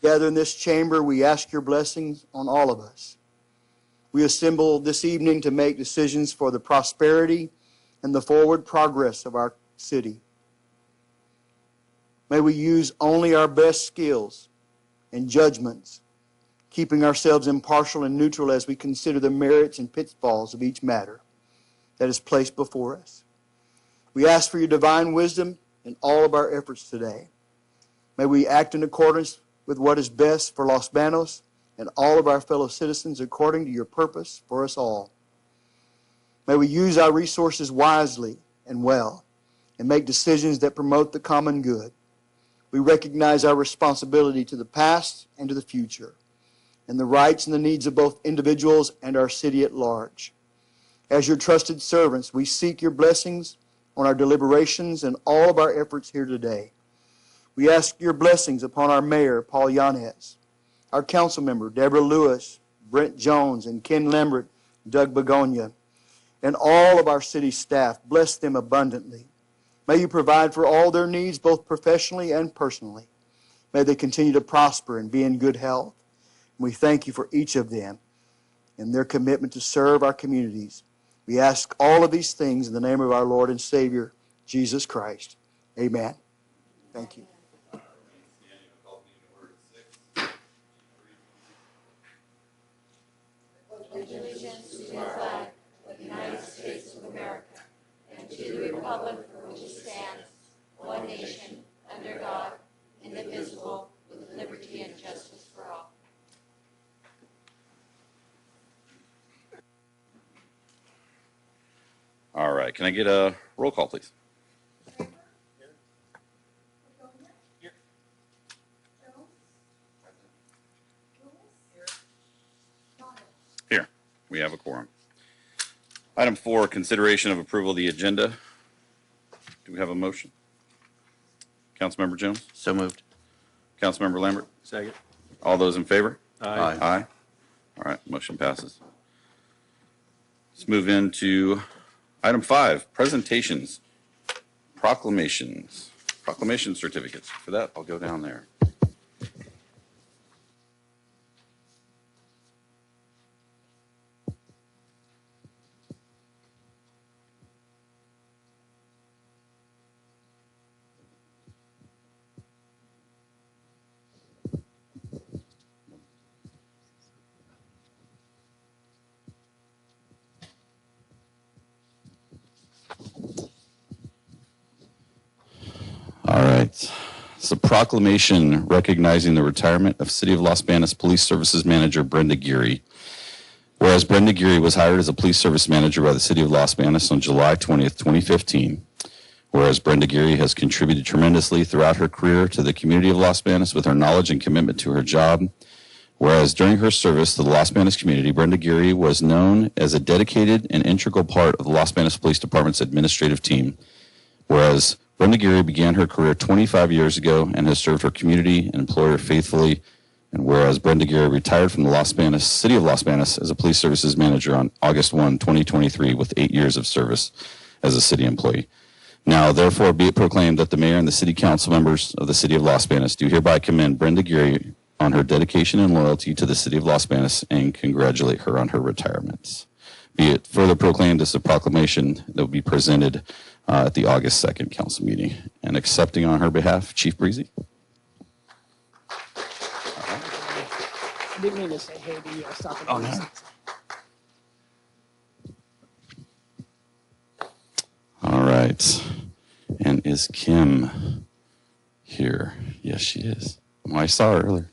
Gather in this chamber, we ask your blessings on all of us. We assemble this evening to make decisions for the prosperity and the forward progress of our city. May we use only our best skills and judgments, keeping ourselves impartial and neutral as we consider the merits and pitfalls of each matter that is placed before us. We ask for your divine wisdom in all of our efforts today. May we act in accordance with what is best for Los Banos and all of our fellow citizens according to your purpose for us all. May we use our resources wisely and well and make decisions that promote the common good. We recognize our responsibility to the past and to the future, and the rights and the needs of both individuals and our city at large. As your trusted servants, we seek your blessings on our deliberations and all of our efforts here today. We ask your blessings upon our mayor, Paul Yanez, our council member, Deborah Lewis, Brent Jones, and Ken Lambert, Doug Begonia, and all of our city staff. Bless them abundantly. May you provide for all their needs, both professionally and personally. May they continue to prosper and be in good health. We thank you for each of them and their commitment to serve our communities. We ask all of these things in the name of our Lord and Savior, Jesus Christ. Amen. Thank you. Allegiance to the flag of the United States of America and to the republic for which it stands, one nation, under God, indivisible, with liberty and justice for all. All right, can I get a roll call, please? Here, we have a quorum. Item 4, consideration of approval of the agenda. Do we have a motion? Councilmember Jones? So moved. Councilmember Lambert? Second. All those in favor? Aye. Aye. All right, motion passes. Let's move into item 5, presentations, proclamations, proclamation certificates. For that, I'll go down there. All right. It's a proclamation recognizing the retirement of City of Los Banos Police Services Manager Brenda Geary. Whereas Brenda Geary was hired as a police service manager by the City of Los Banos on July 20th, 2015. Whereas Brenda Geary has contributed tremendously throughout her career to the community of Los Banos with her knowledge and commitment to her job. Whereas during her service to the Los Banos community, Brenda Geary was known as a dedicated and integral part of the Los Banos Police Department's administrative team. Whereas Brenda Geary began her career 25 years ago and has served her community and employer faithfully. And whereas Brenda Geary retired from the City of Los Banos as a police services manager on August 1, 2023 with 8 years of service as a city employee. Now, therefore, be it proclaimed that the mayor and the city council members of the City of Los Banos do hereby commend Brenda Geary on her dedication and loyalty to the City of Los Banos and congratulate her on her retirement. Be it further proclaimed as a proclamation that will be presented at the August 2nd council meeting. And accepting on her behalf, Chief Breezy. I didn't mean to say hey to you. I was talking to you. All right. And is Kim here? Yes, she is. Well, I saw her earlier.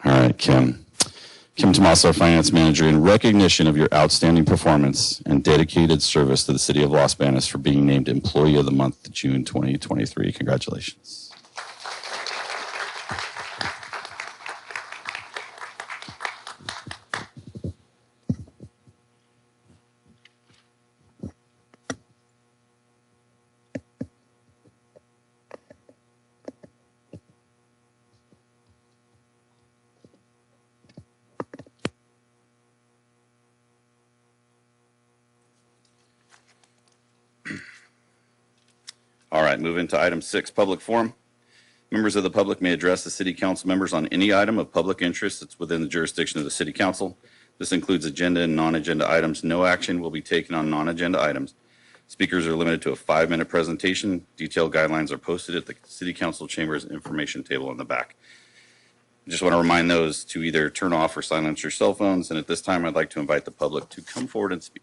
All right, Kim. Kim Tomaso, Finance Manager, in recognition of your outstanding performance and dedicated service to the City of Los Banos for being named Employee of the Month, June 2023. Congratulations. All right. right, move into item 6, public forum. Members of the public may address the city council members on any item of public interest that's within the jurisdiction of the city council. This includes agenda and non-agenda items. No action will be taken on non-agenda items. Speakers are limited to a 5-minute presentation. Detailed guidelines are posted at the city council chambers information table on the back. I just want to remind those to either turn off or silence your cell phones. And at this time, I'd like to invite the public to come forward and speak.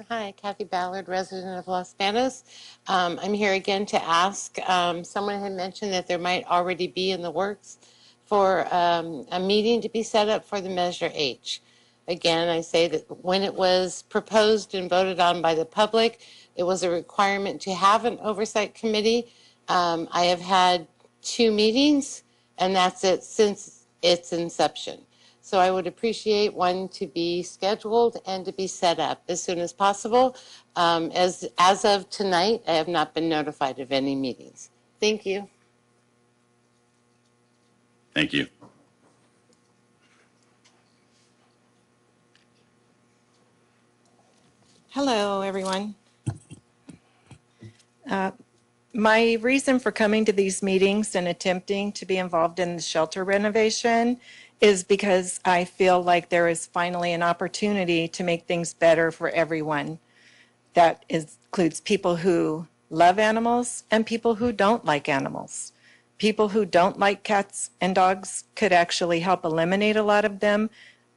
Hi, Kathy Ballard, resident of Los Banos. I'm here again to ask, someone had mentioned that there might already be in the works for a meeting to be set up for the Measure H. Again, I say that when it was proposed and voted on by the public, it was a requirement to have an oversight committee. I have had 2 meetings, and that's it since its inception. So I would appreciate one to be scheduled and to be set up as soon as possible. As of tonight, I have not been notified of any meetings. Thank you. Thank you. Hello, everyone. My reason for coming to these meetings and attempting to be involved in the shelter renovation is because I feel like there is finally an opportunity to make things better for everyone. That includes people who love animals and people who don't like animals. People who don't like cats and dogs could actually help eliminate a lot of them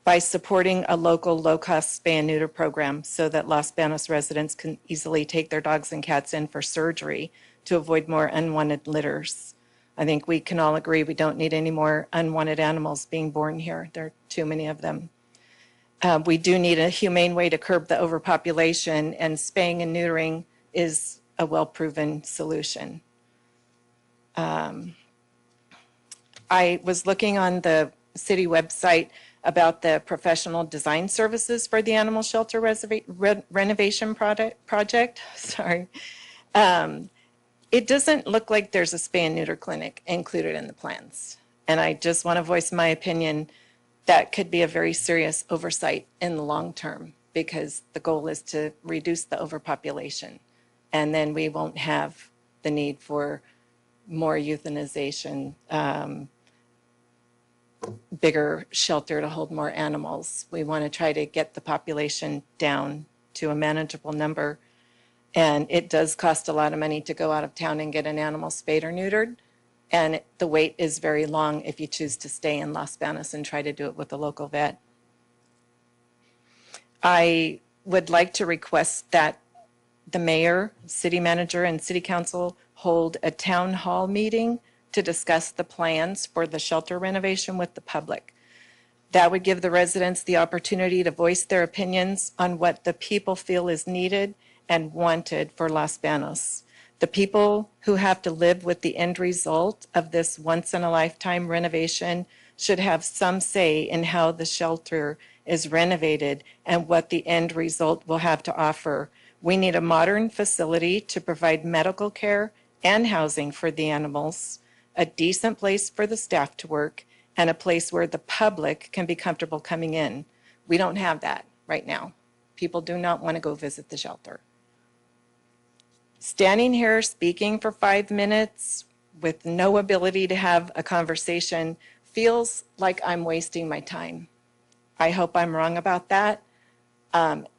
by supporting a local low-cost spay and neuter program so that Los Banos residents can easily take their dogs and cats in for surgery to avoid more unwanted litters. I think we can all agree we don't need any more unwanted animals being born here. There are too many of them. We do need a humane way to curb the overpopulation, and spaying and neutering is a well-proven solution. I was looking on the city website about the professional design services for the animal shelter renovation project. Sorry. It doesn't look like there's a spay and neuter clinic included in the plans. And I just want to voice my opinion that could be a very serious oversight in the long term, because the goal is to reduce the overpopulation. And then we won't have the need for more euthanization, bigger shelter to hold more animals. We want to try to get the population down to a manageable number. And it does cost a lot of money to go out of town and get an animal spayed or neutered. And the wait is very long if you choose to stay in Los Banos and try to do it with a local vet. I would like to request that the mayor, city manager, and city council hold a town hall meeting to discuss the plans for the shelter renovation with the public. That would give the residents the opportunity to voice their opinions on what the people feel is needed and wanted for Los Banos. The people who have to live with the end result of this once-in-a-lifetime renovation should have some say in how the shelter is renovated and what the end result will have to offer. We need a modern facility to provide medical care and housing for the animals, a decent place for the staff to work, and a place where the public can be comfortable coming in. We don't have that right now. People do not want to go visit the shelter. Standing here speaking for 5 minutes with no ability to have a conversation feels like I'm wasting my time. I hope I'm wrong about that.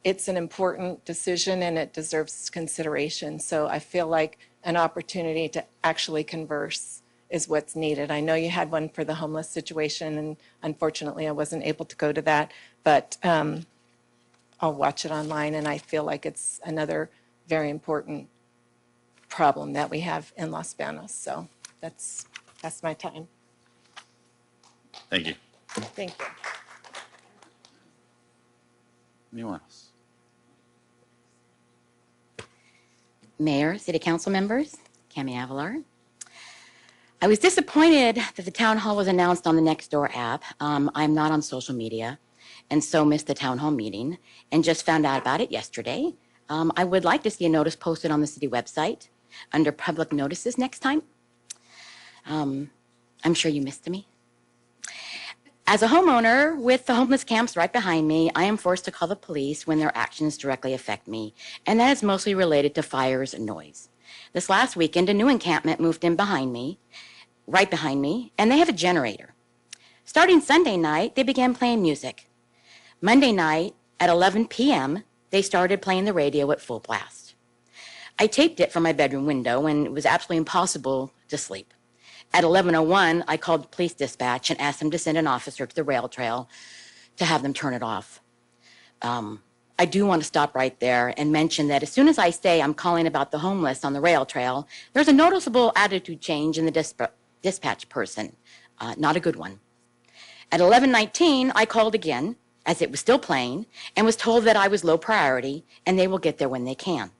It's an important decision and it deserves consideration. So I feel like an opportunity to actually converse is what's needed. I know you had one for the homeless situation, and unfortunately I wasn't able to go to that, but I'll watch it online, and I feel like it's another very important problem that we have in Los Banos. So that's my time. Thank you. Thank you. Anyone else? Mayor, City Council members, Cami Avalar. I was disappointed that the town hall was announced on the Nextdoor app. I'm not on social media, and so missed the town hall meeting and just found out about it yesterday. I would like to see a notice posted on the city website under public notices next time. I'm sure you missed me. As a homeowner with the homeless camps right behind me, I am forced to call the police when their actions directly affect me, and that is mostly related to fires and noise. This last weekend, a new encampment moved in behind me, right behind me, and they have a generator. Starting Sunday night, they began playing music. Monday night at 11 p.m., they started playing the radio at full blast. I taped it from my bedroom window, and it was absolutely impossible to sleep. At 11:01, I called the police dispatch and asked them to send an officer to the rail trail to have them turn it off. I do want to stop right there and mention that as soon as I say I'm calling about the homeless on the rail trail, there's a noticeable attitude change in the dispatch person. Not a good one. At 11:19, I called again, as it was still playing, and was told that I was low priority and they will get there when they can.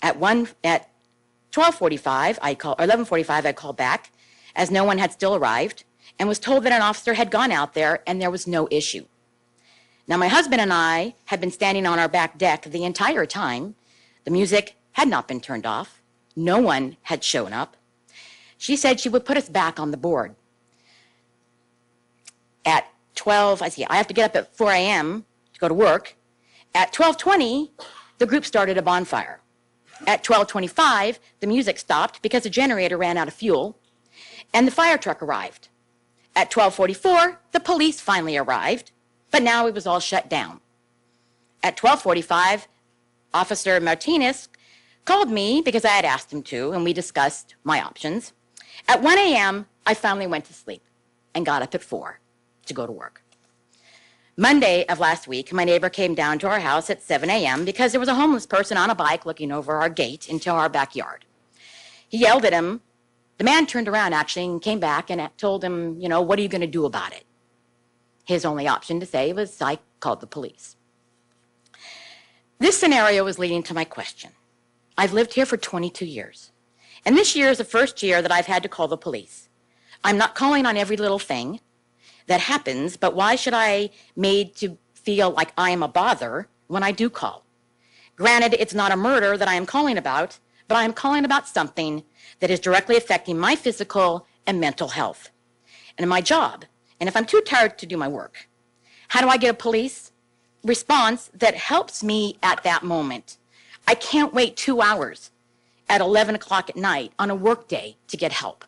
At 12:45, or 11:45, I called back, as no one had still arrived, and was told that an officer had gone out there and there was no issue. Now, my husband and I had been standing on our back deck the entire time. The music had not been turned off. No one had shown up. She said she would put us back on the board. At 12, I have to get up at 4 a.m. to go to work. At 12:20, the group started a bonfire. At 12:25, the music stopped because the generator ran out of fuel, and the fire truck arrived. At 12:44, the police finally arrived, but now it was all shut down. At 12:45, Officer Martinez called me because I had asked him to, and we discussed my options. At 1 a.m., I finally went to sleep and got up at 4 to go to work. Monday of last week, my neighbor came down to our house at 7 a.m. because there was a homeless person on a bike looking over our gate into our backyard. He yelled at him. The man turned around, actually, and came back and told him, what are you going to do about it? His only option to say was, I called the police. This scenario is leading to my question. I've lived here for 22 years, and this year is the first year that I've had to call the police. I'm not calling on every little thing that happens, but why should I made to feel like I am a bother when I do call? Granted, it's not a murder that I am calling about, but I am calling about something that is directly affecting my physical and mental health and my job. And if I'm too tired to do my work, how do I get a police response that helps me at that moment? I can't wait 2 hours at 11 o'clock at night on a work day to get help.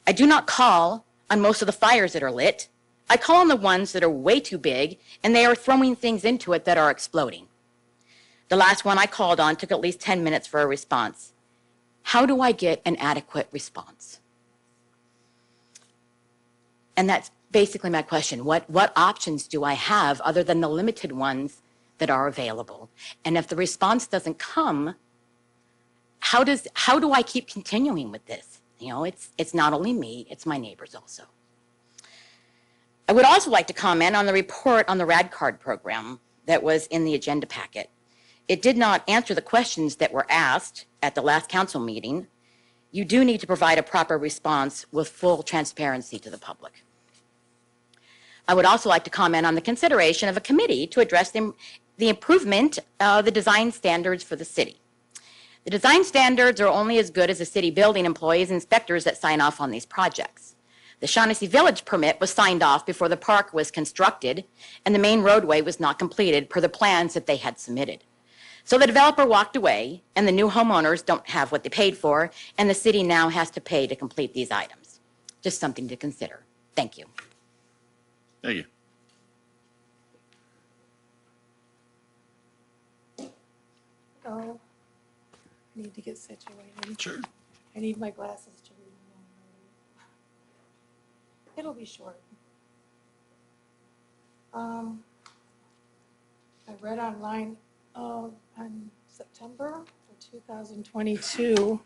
I do not call on most of the fires that are lit. I call on the ones that are way too big and they are throwing things into it that are exploding. The last one I called on took at least 10 minutes for a response. How do I get an adequate response? And that's basically my question. What options do I have other than the limited ones that are available? And if the response doesn't come, how do I keep continuing with this? It's not only me, it's my neighbors also. I would also like to comment on the report on the RAD card program that was in the agenda packet. It did not answer the questions that were asked at the last council meeting. You do need to provide a proper response with full transparency to the public. I would also like to comment on the consideration of a committee to address the improvement of the design standards for the city. The design standards are only as good as the city building employees and inspectors that sign off on these projects. The Shaughnessy Village permit was signed off before the park was constructed, and the main roadway was not completed per the plans that they had submitted. So the developer walked away, and the new homeowners don't have what they paid for, and the city now has to pay to complete these items. Just something to consider. Thank you. Thank you. Oh, I need to get situated. Sure. I need my glasses to read. It'll be short. I read online on September of 2022,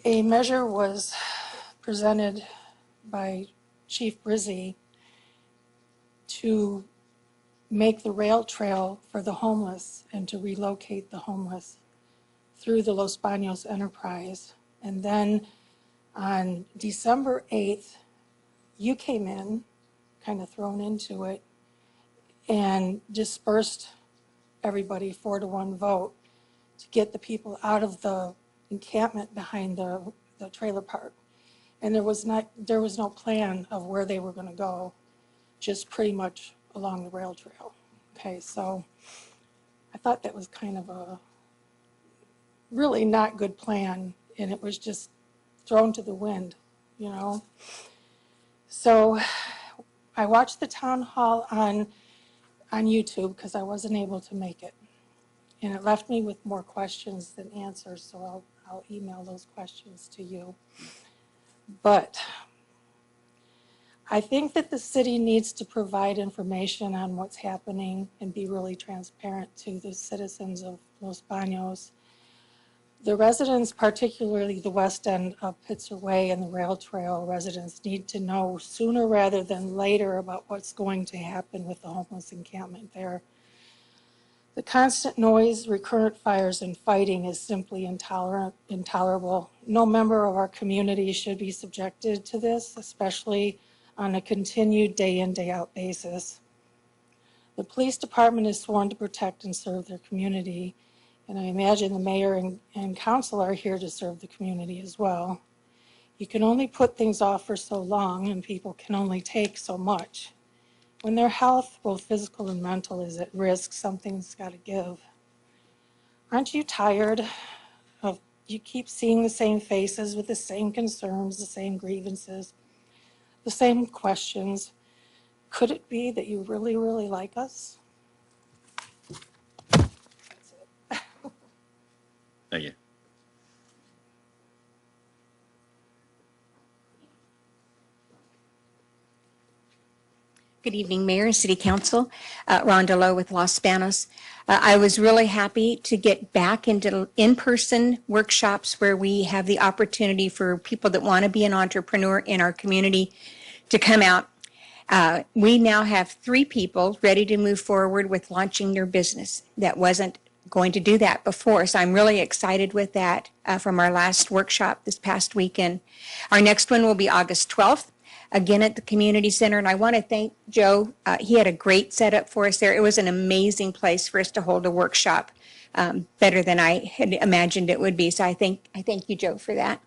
a measure was presented by Chief Brizzi to make the rail trail for the homeless and to relocate the homeless through the Los Banos enterprise. And then on December 8th, you came in, kind of thrown into it, and dispersed everybody 4-to-1 vote to get the people out of the encampment behind the trailer park. And there was no plan of where they were going to go, just pretty much along the rail trail. Okay, so I thought that was kind of a really not good plan, and it was just thrown to the wind, you know. So I watched the town hall on YouTube because I wasn't able to make it. And it left me with more questions than answers, so I'll email those questions to you. But I think that the city needs to provide information on what's happening and be really transparent to the citizens of Los Banos. The residents, particularly the west end of Pitzer Way and the rail trail residents, need to know sooner rather than later about what's going to happen with the homeless encampment there. The constant noise, recurrent fires, and fighting is simply intolerable. No member of our community should be subjected to this, especially on a continued day in, day out basis. The police department is sworn to protect and serve their community, and I imagine the mayor and council are here to serve the community as well. You can only put things off for so long, and people can only take so much. When their health, both physical and mental, is at risk, something's got to give. Aren't you tired of, you keep seeing the same faces with the same concerns, the same grievances, the same questions? Could it be that you really, really like us? That's it. Thank you. Good evening, Mayor and City Council. Rhonda Lowe with Los Banos. I was really happy to get back into in-person workshops where we have the opportunity for people that want to be an entrepreneur in our community to come out. We now have 3 people ready to move forward with launching their business. That wasn't going to do that before, so I'm really excited with that from our last workshop this past weekend. Our next one will be August 12th. Again at the community center, and I want to thank Joe. He had a great setup for us there. It was an amazing place for us to hold a workshop, better than I had imagined it would be. So I thank you, Joe, for that.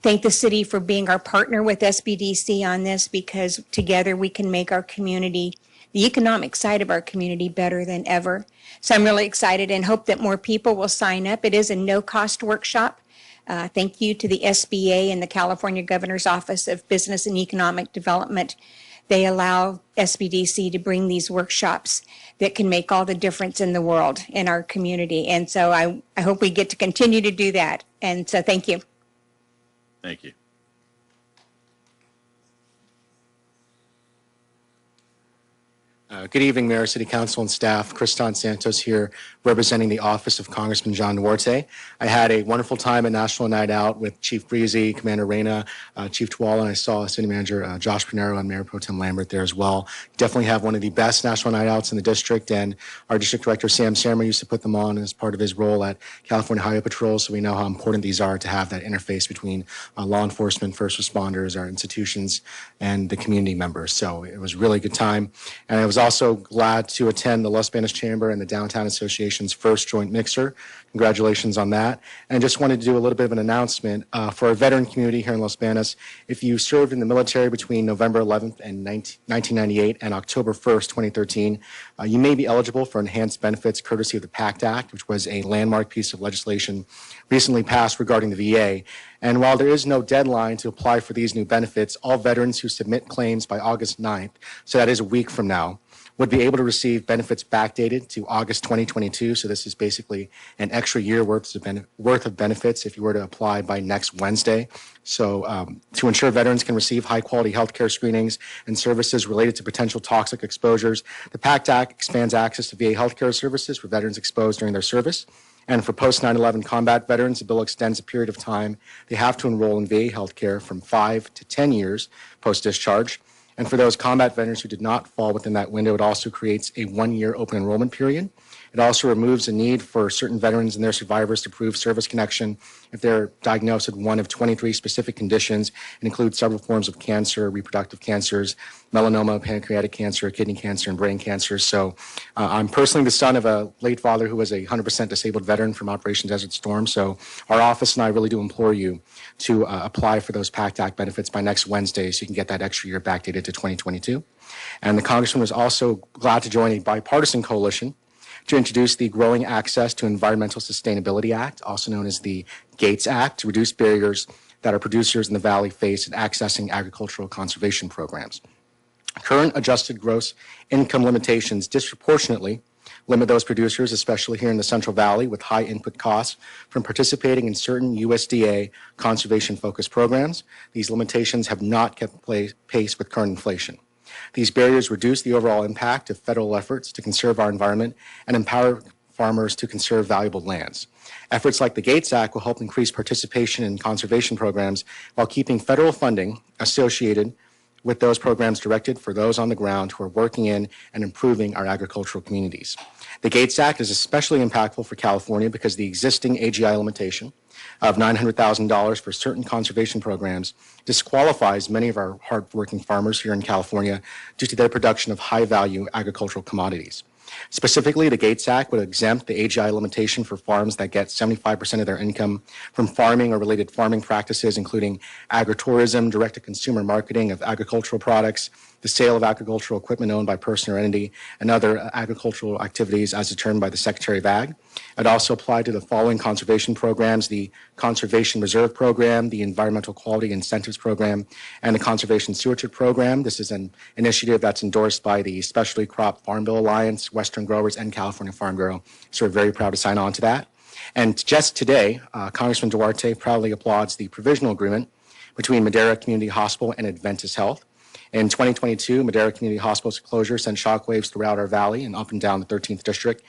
Thank the city for being our partner with SBDC on this, because together we can make our community, the economic side of our community, better than ever. So I'm really excited and hope that more people will sign up. It is a no-cost workshop. Thank you to the SBA and the California Governor's Office of Business and Economic Development. They allow SBDC to bring these workshops that can make all the difference in the world, in our community. And so I hope we get to continue to do that. And so thank you. Thank you. Good evening, Mayor, City Council, and staff. Kriston Santos here, representing the office of Congressman John Duarte. I had a wonderful time at National Night Out with Chief Breezy, Commander Reyna, Chief Twala, and I saw City Manager Josh Pinero and Mayor Pro Tem Lambert there as well. Definitely have one of the best National Night Outs in the district, and our District Director Sam Serma used to put them on as part of his role at California Highway Patrol, so we know how important these are to have that interface between law enforcement, first responders, our institutions, and the community members. So it was a really good time, and I was also glad to attend the Los Banos Chamber and the Downtown Association's first joint mixer. Congratulations on that. And just wanted to do a little bit of an announcement for our veteran community here in Los Banos. If you served in the military between November 11th and 1998 and October 1st, 2013, you may be eligible for enhanced benefits courtesy of the PACT Act, which was a landmark piece of legislation recently passed regarding the VA. And while there is no deadline to apply for these new benefits, all veterans who submit claims by August 9th, so that is a week from now, would be able to receive benefits backdated to August 2022. So this is basically an extra year worth of benefits if you were to apply by next Wednesday. So to ensure veterans can receive high-quality healthcare screenings and services related to potential toxic exposures, the PACT Act expands access to VA healthcare services for veterans exposed during their service. And for post-9/11 combat veterans, the bill extends the period of time they have to enroll in VA healthcare from 5 to 10 years post-discharge. And for those combat veterans who did not fall within that window, it also creates a 1-year open enrollment period. It also removes the need for certain veterans and their survivors to prove service connection if they're diagnosed with one of 23 specific conditions. It includes several forms of cancer, reproductive cancers, melanoma, pancreatic cancer, kidney cancer, and brain cancer. So I'm personally the son of a late father who was a 100% disabled veteran from Operation Desert Storm. So our office and I really do implore you to apply for those PACT Act benefits by next Wednesday so you can get that extra year backdated to 2022. And the Congressman was also glad to join a bipartisan coalition to introduce the Growing Access to Environmental Sustainability Act, also known as the GATES Act, to reduce barriers that our producers in the Valley face in accessing agricultural conservation programs. Current adjusted gross income limitations disproportionately limit those producers, especially here in the Central Valley, with high input costs from participating in certain USDA conservation-focused programs. These limitations have not kept pace with current inflation. These barriers reduce the overall impact of federal efforts to conserve our environment and empower farmers to conserve valuable lands. Efforts like the GATES Act will help increase participation in conservation programs while keeping federal funding associated with those programs directed for those on the ground who are working in and improving our agricultural communities. The GATES Act is especially impactful for California because the existing AGI limitation of $900,000 for certain conservation programs disqualifies many of our hardworking farmers here in California due to their production of high-value agricultural commodities. Specifically, the GATES Act would exempt the AGI limitation for farms that get 75% of their income from farming or related farming practices, including agritourism, direct-to-consumer marketing of agricultural products, the sale of agricultural equipment owned by person or entity, and other agricultural activities as determined by the Secretary of Ag. It also applied to the following conservation programs: the Conservation Reserve Program, the Environmental Quality Incentives Program, and the Conservation Stewardship Program. This is an initiative that's endorsed by the Specialty Crop Farm Bill Alliance, Western Growers, and California Farm Bureau. So we're very proud to sign on to that. And just today, Congressman Duarte proudly applauds the provisional agreement between Madera Community Hospital and Adventist Health. In 2022, Madera Community Hospital's closure sent shockwaves throughout our valley and up and down the 13th District,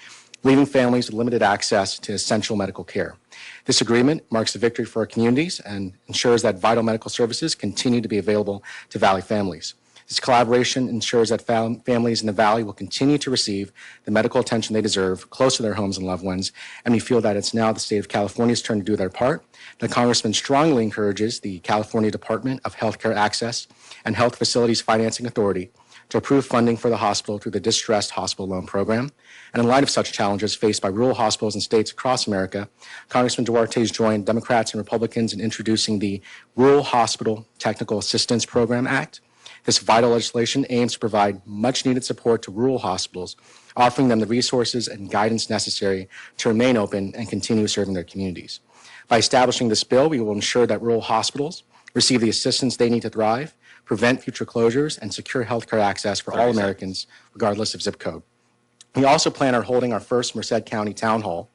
leaving families with limited access to essential medical care. This agreement marks a victory for our communities and ensures that vital medical services continue to be available to Valley families. This collaboration ensures that families in the Valley will continue to receive the medical attention they deserve close to their homes and loved ones, and we feel that it's now the state of California's turn to do their part. The Congressman strongly encourages the California Department of Healthcare Access and Health Facilities Financing Authority to approve funding for the hospital through the Distressed Hospital Loan Program. And in light of such challenges faced by rural hospitals and states across America, Congressman Duarte has joined Democrats and Republicans in introducing the Rural Hospital Technical Assistance Program Act. This vital legislation aims to provide much-needed support to rural hospitals, offering them the resources and guidance necessary to remain open and continue serving their communities. By establishing this bill, we will ensure that rural hospitals receive the assistance they need to thrive, prevent future closures, and secure healthcare access for all Americans, regardless of zip code. We also plan on holding our first Merced County Town Hall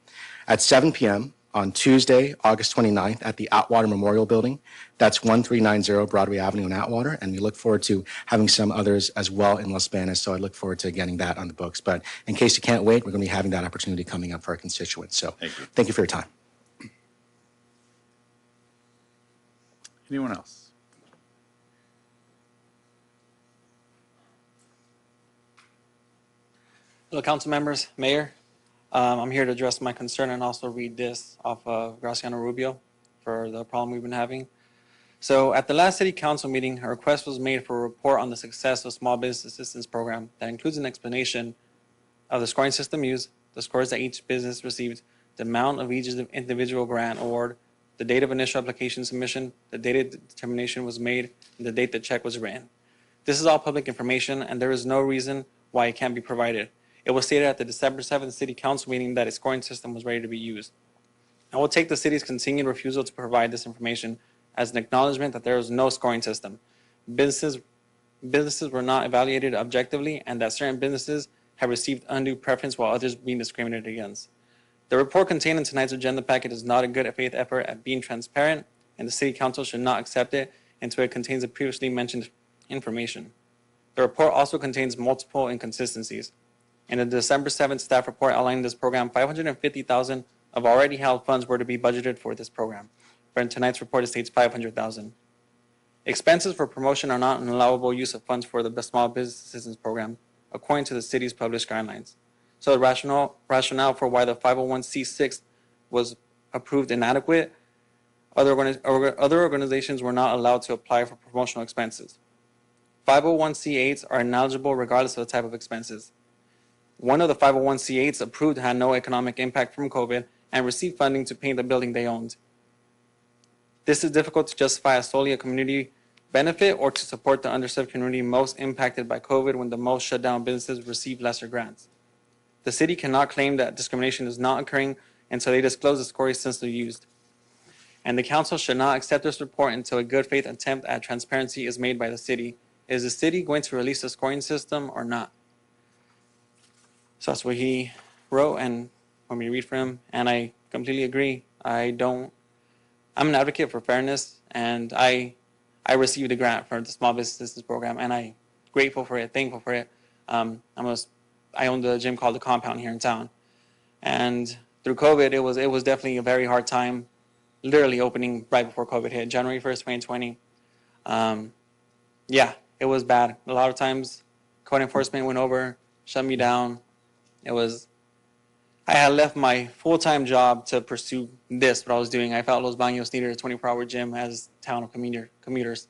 at 7 p.m. on Tuesday, August 29th at the Atwater Memorial Building. That's 1390 Broadway Avenue in Atwater, and we look forward to having some others as well in Los Banos, so I look forward to getting that on the books. But in case you can't wait, we're going to be having that opportunity coming up for our constituents. So thank you for your time. Anyone else? Hello, council members, mayor. I'm here to address my concern and also read this off of Graciano Rubio for the problem we've been having. So at the last city council meeting, a request was made for a report on the success of small business assistance program that includes an explanation of the scoring system used, the scores that each business received, the amount of each individual grant award, the date of initial application submission, the date determination was made, and the date the check was written. This is all public information, and there is no reason why it can't be provided. It was stated at the December 7th City Council meeting that a scoring system was ready to be used. I will take the city's continued refusal to provide this information as an acknowledgement that there is no scoring system. Businesses were not evaluated objectively, and that certain businesses have received undue preference while others being discriminated against. The report contained in tonight's agenda packet is not a good faith effort at being transparent, and the City Council should not accept it until it contains the previously mentioned information. The report also contains multiple inconsistencies. In the December 7th staff report outlining this program, $550,000 of already held funds were to be budgeted for this program, but in tonight's report it states $500,000. Expenses for promotion are not an allowable use of funds for the Small Business Assistance Program, according to the city's published guidelines. So the rationale for why the 501c6 was approved inadequate, other organizations were not allowed to apply for promotional expenses. 501c8s are ineligible regardless of the type of expenses. One of the 501c8s approved had no economic impact from COVID and received funding to paint the building they owned. This is difficult to justify as solely a community benefit or to support the underserved community most impacted by COVID when the most shut down businesses receive lesser grants. The city cannot claim that discrimination is not occurring until they disclose the scoring system used. And the council should not accept this report until a good faith attempt at transparency is made by the city. Is the city going to release the scoring system or not? So that's what he wrote, and let me read from him. And I completely agree. I'm an advocate for fairness, and I received a grant for the Small Business Assistance Program, and I'm grateful for it, thankful for it. I owned a gym called The Compound here in town. And through COVID, it was definitely a very hard time, literally opening right before COVID hit, January 1st, 2020. Yeah, it was bad. A lot of times, code enforcement went over, shut me down. I had left my full-time job to pursue what I was doing. I felt Los Banos needed a 24-hour gym as a town of commuters.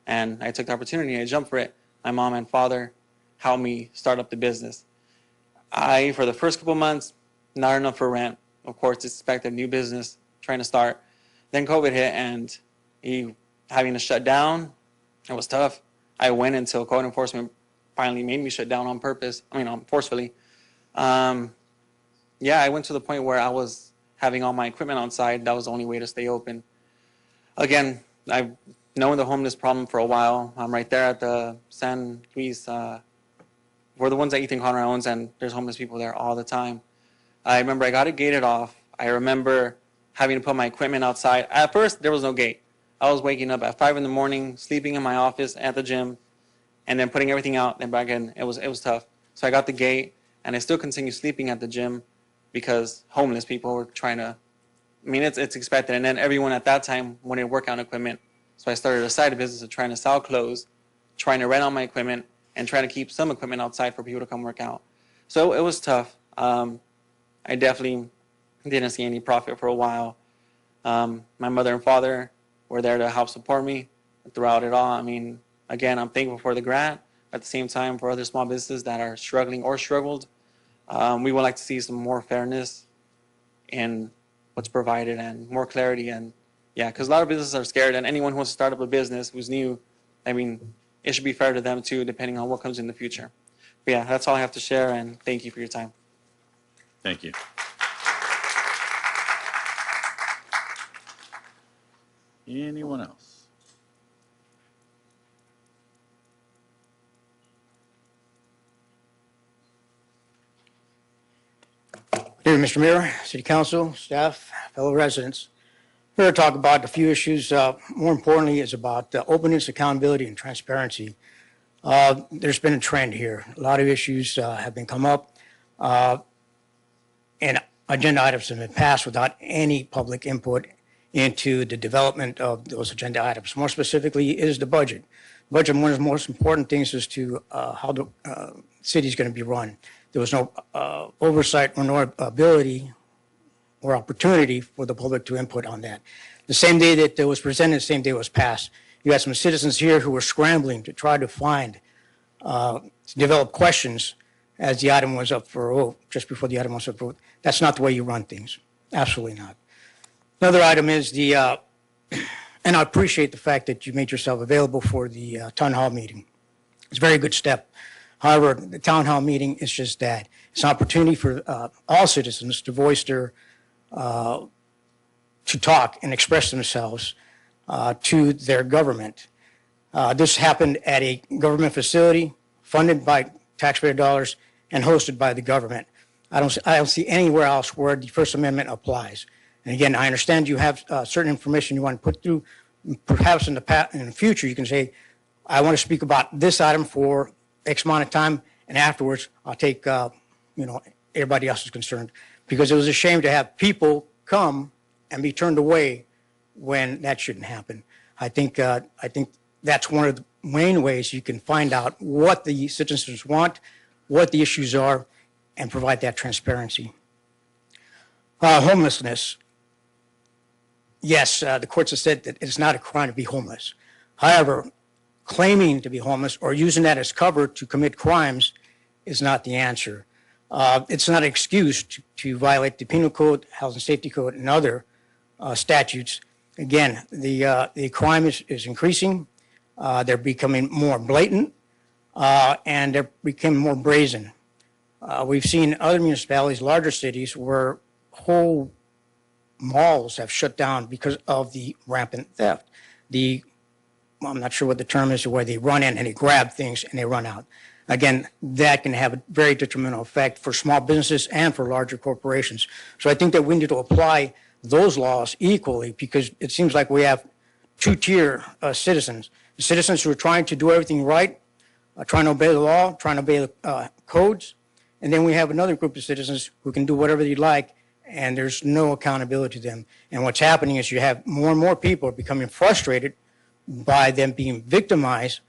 And I took the opportunity, I jumped for it. My mom and father helped me start up the business. For the first couple months, not enough for rent. Of course, it's expected, new business, trying to start. Then COVID hit, and having to shut down, it was tough. I went until code enforcement finally made me shut down on purpose, forcefully. Yeah, I went to the point where I was having all my equipment outside. That was the only way to stay open. Again, I've known the homeless problem for a while. I'm right there at the San Luis. We're the ones that Ethan Conrad owns, and there's homeless people there all the time. I remember I got it gated off. I remember having to put my equipment outside. At first, there was no gate. I was waking up at 5 in the morning, sleeping in my office at the gym, and then putting everything out and back in. It was tough. So I got the gate, and I still continue sleeping at the gym because homeless people were trying to, it's expected. And then everyone at that time wanted workout equipment. So I started a side business of trying to sell clothes, trying to rent out my equipment, and trying to keep some equipment outside for people to come work out. So it was tough. I definitely didn't see any profit for a while. My mother and father were there to help support me throughout it all. Again, I'm thankful for the grant. At the same time, for other small businesses that are struggling or struggled, we would like to see some more fairness in what's provided and more clarity. And yeah, because a lot of businesses are scared, and anyone who wants to start up a business who's new, it should be fair to them too, depending on what comes in the future. But yeah, that's all I have to share, and thank you for your time. Thank you. Anyone else? Dear Mr. Mayor, City Council, staff, fellow residents, we're here to talk about a few issues. More importantly, is about openness, accountability, and transparency. There's been a trend here. A lot of issues have been come up, and agenda items have been passed without any public input into the development of those agenda items. More specifically, is the budget. Budget, one of the most important things as to how the city is going to be run. There was no oversight or no ability or opportunity for the public to input on that. The same day that it was presented, the same day it was passed, you had some citizens here who were scrambling to try to find, to develop questions as the item was up for a vote, just before the item was up for vote. That's not the way you run things. Absolutely not. Another item is and I appreciate the fact that you made yourself available for the town hall meeting. It's a very good step. However, the town hall meeting is just that. It's an opportunity for all citizens to voice their, to talk and express themselves to their government. This happened at a government facility funded by taxpayer dollars and hosted by the government. I don't see anywhere else where the First Amendment applies. And again, I understand you have certain information you want to put through. Perhaps in the future, you can say, I want to speak about this item for X amount of time, and afterwards, I'll take, everybody else is concerned. Because it was a shame to have people come and be turned away when that shouldn't happen. I think that's one of the main ways you can find out what the citizens want, what the issues are, and provide that transparency. Homelessness. Yes, the courts have said that it's not a crime to be homeless. However, claiming to be homeless or using that as cover to commit crimes is not the answer. It's not an excuse to violate the Penal Code, Housing Safety Code, and other statutes. Again, the crime is increasing. They're becoming more blatant, and they're becoming more brazen. We've seen other municipalities, larger cities, where whole malls have shut down because of the rampant theft. I'm not sure what the term is, where they run in and they grab things and they run out. Again, that can have a very detrimental effect for small businesses and for larger corporations. So I think that we need to apply those laws equally, because it seems like we have two-tier citizens. The citizens who are trying to do everything right, trying to obey the law, trying to obey the codes, and then we have another group of citizens who can do whatever they like, and there's no accountability to them. And what's happening is you have more and more people becoming frustrated by them being victimized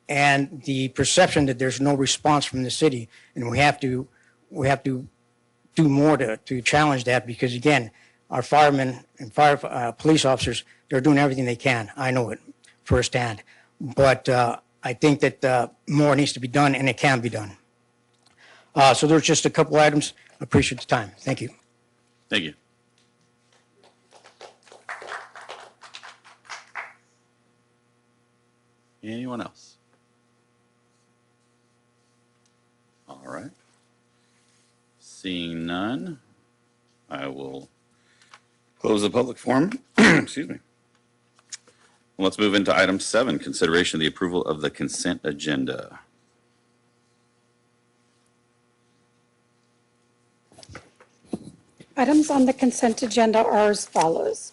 and the perception that there's no response from the city. And we have to do more to challenge that, because again, our firemen and police officers, they're doing everything they can. I know it firsthand. But I think that more needs to be done, and it can be done. So there's just a couple items. I appreciate the time. Thank you. Thank you. Anyone else? All right. Seeing none, I will close the public forum. Excuse me. Well, let's move into item 7, consideration of the approval of the consent agenda. Items on the consent agenda are as follows.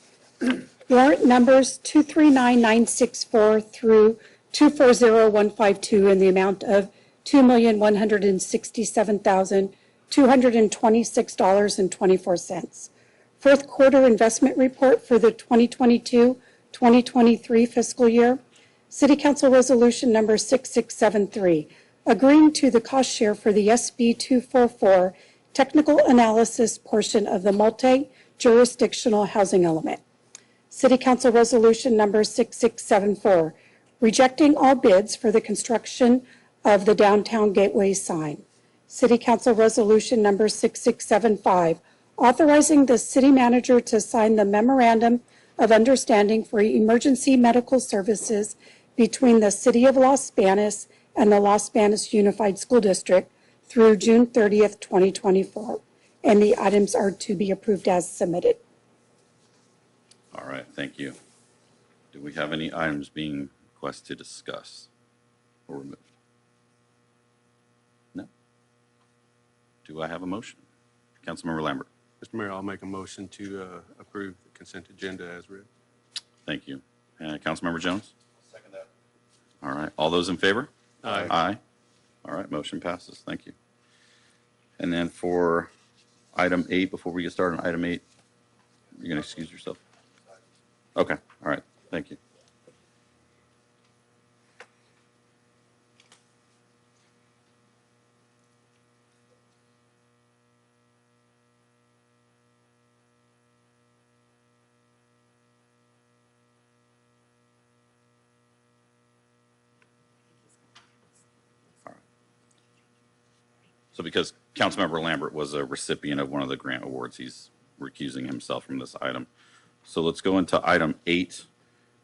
Warrant numbers 239964 through 240152 in the amount of $2,167,226.24. Fourth quarter investment report for the 2022-2023 fiscal year. City Council Resolution number 6673, agreeing to the cost share for the SB 244 technical analysis portion of the multi-jurisdictional housing element. City Council Resolution number 6674, rejecting all bids for the construction of the downtown gateway sign. City Council Resolution number 6675, authorizing the city manager to sign the memorandum of understanding for emergency medical services between the City of Los Banos and the Los Banos Unified School District through June 30th, 2024. And the items are to be approved as submitted. All right, thank you. Do we have any items being requested to discuss or removed? No. Do I have a motion? Councilmember Lambert. Mr. Mayor, I'll make a motion to approve the consent agenda as read. Thank you. Councilmember Jones? Second that. All right, all those in favor? Aye. Aye. All right, motion passes. Thank you. And then for item 8, before we get started on item 8, you're going to excuse yourself? Okay, all right, thank you. So because Councilmember Lambert was a recipient of one of the grant awards, he's recusing himself from this item. So let's go into item 8,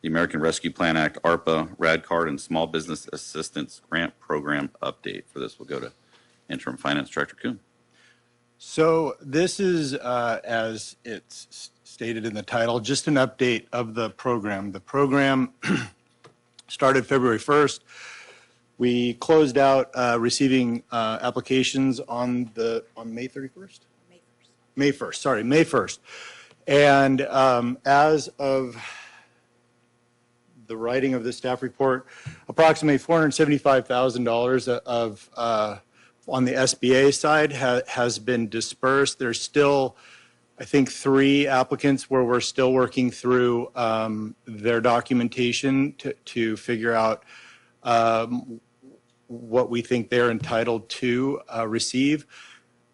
the American Rescue Plan Act, ARPA, RAD Card, and Small Business Assistance Grant Program update. For this, we'll go to Interim Finance Director Kuhn. So this is, as it's stated in the title, just an update of the program. The program started February 1st. We closed out receiving applications on May 31st? May 1st, sorry, May 1st. And as of the writing of the staff report, approximately $475,000 of on the SBA side has been dispersed. There's still, I think, 3 applicants where we're still working through their documentation to figure out what we think they're entitled to receive.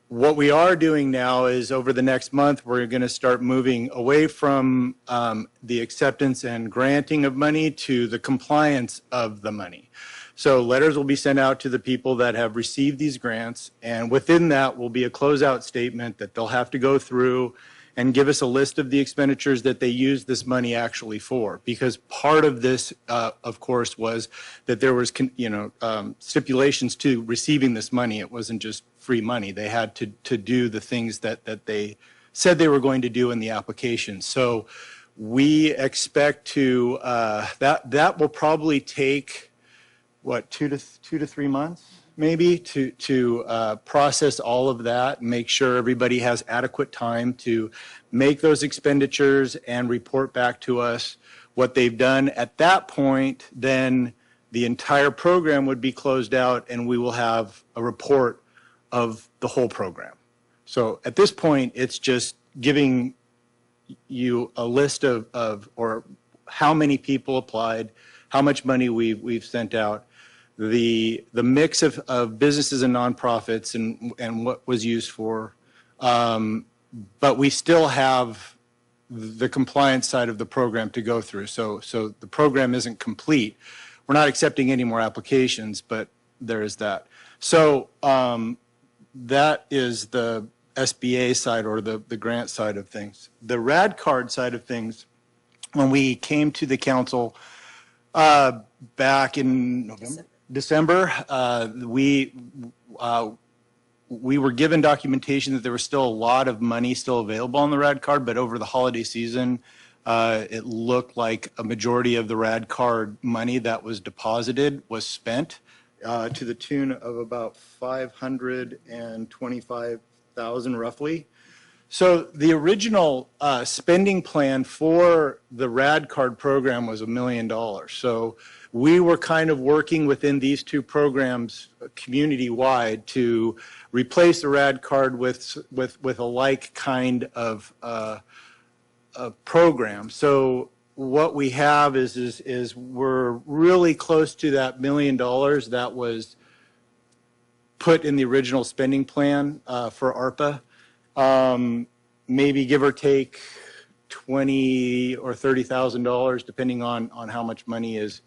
What we are doing now is over the next month, we're going to start moving away from the acceptance and granting of money to the compliance of the money. So letters will be sent out to the people that have received these grants, and within that will be a closeout statement that they'll have to go through and give us a list of the expenditures that they used this money actually for. Because part of this, of course, was that there was, stipulations to receiving this money. It wasn't just free money. They had to do the things that they said they were going to do in the application. So we expect to, that will probably take, what, 2 to 3 months? Maybe to process all of that and make sure everybody has adequate time to make those expenditures and report back to us what they've done. At that point, then the entire program would be closed out and we will have a report of the whole program. So at this point, it's just giving you a list of or how many people applied, how much money we've sent out, the mix of businesses and nonprofits and what was used for. But we still have the compliance side of the program to go through. So the program isn't complete. We're not accepting any more applications, but there is that. So that is the SBA side or the grant side of things. The RAD card side of things, when we came to the council back in December, we were given documentation that there was still a lot of money still available on the RAD card, but over the holiday season, it looked like a majority of the RAD card money that was deposited was spent to the tune of about $525,000 roughly. So the original spending plan for the RAD card program was $1 million. So we were kind of working within these two programs community-wide to replace the RAD card with a like kind of program. So what we have is we're really close to that $1 million that was put in the original spending plan for ARPA. Maybe give or take $20,000 or $30,000, depending on how much money is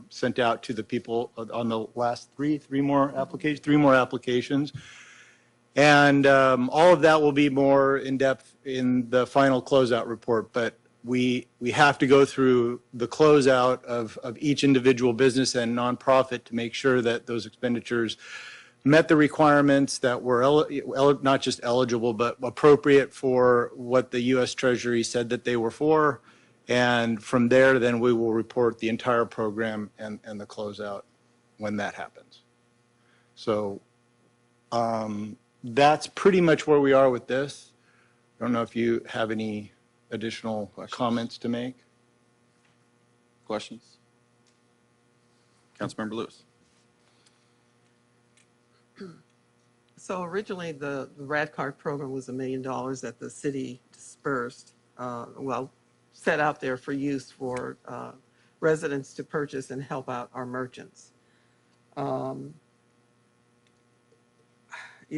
sent out to the people on the last three more applications. And all of that will be more in depth in the final closeout report. But we have to go through the closeout of each individual business and nonprofit to make sure that those expenditures met the requirements that were not just eligible, but appropriate for what the U.S. Treasury said that they were for. And from there, then we will report the entire program and the closeout when that happens. So that's pretty much where we are with this. I don't know if you have any additional comments to make. Questions? Councilmember Lewis. So originally, the RAD card program was $1 million that the city dispersed, set out there for use for residents to purchase and help out our merchants. You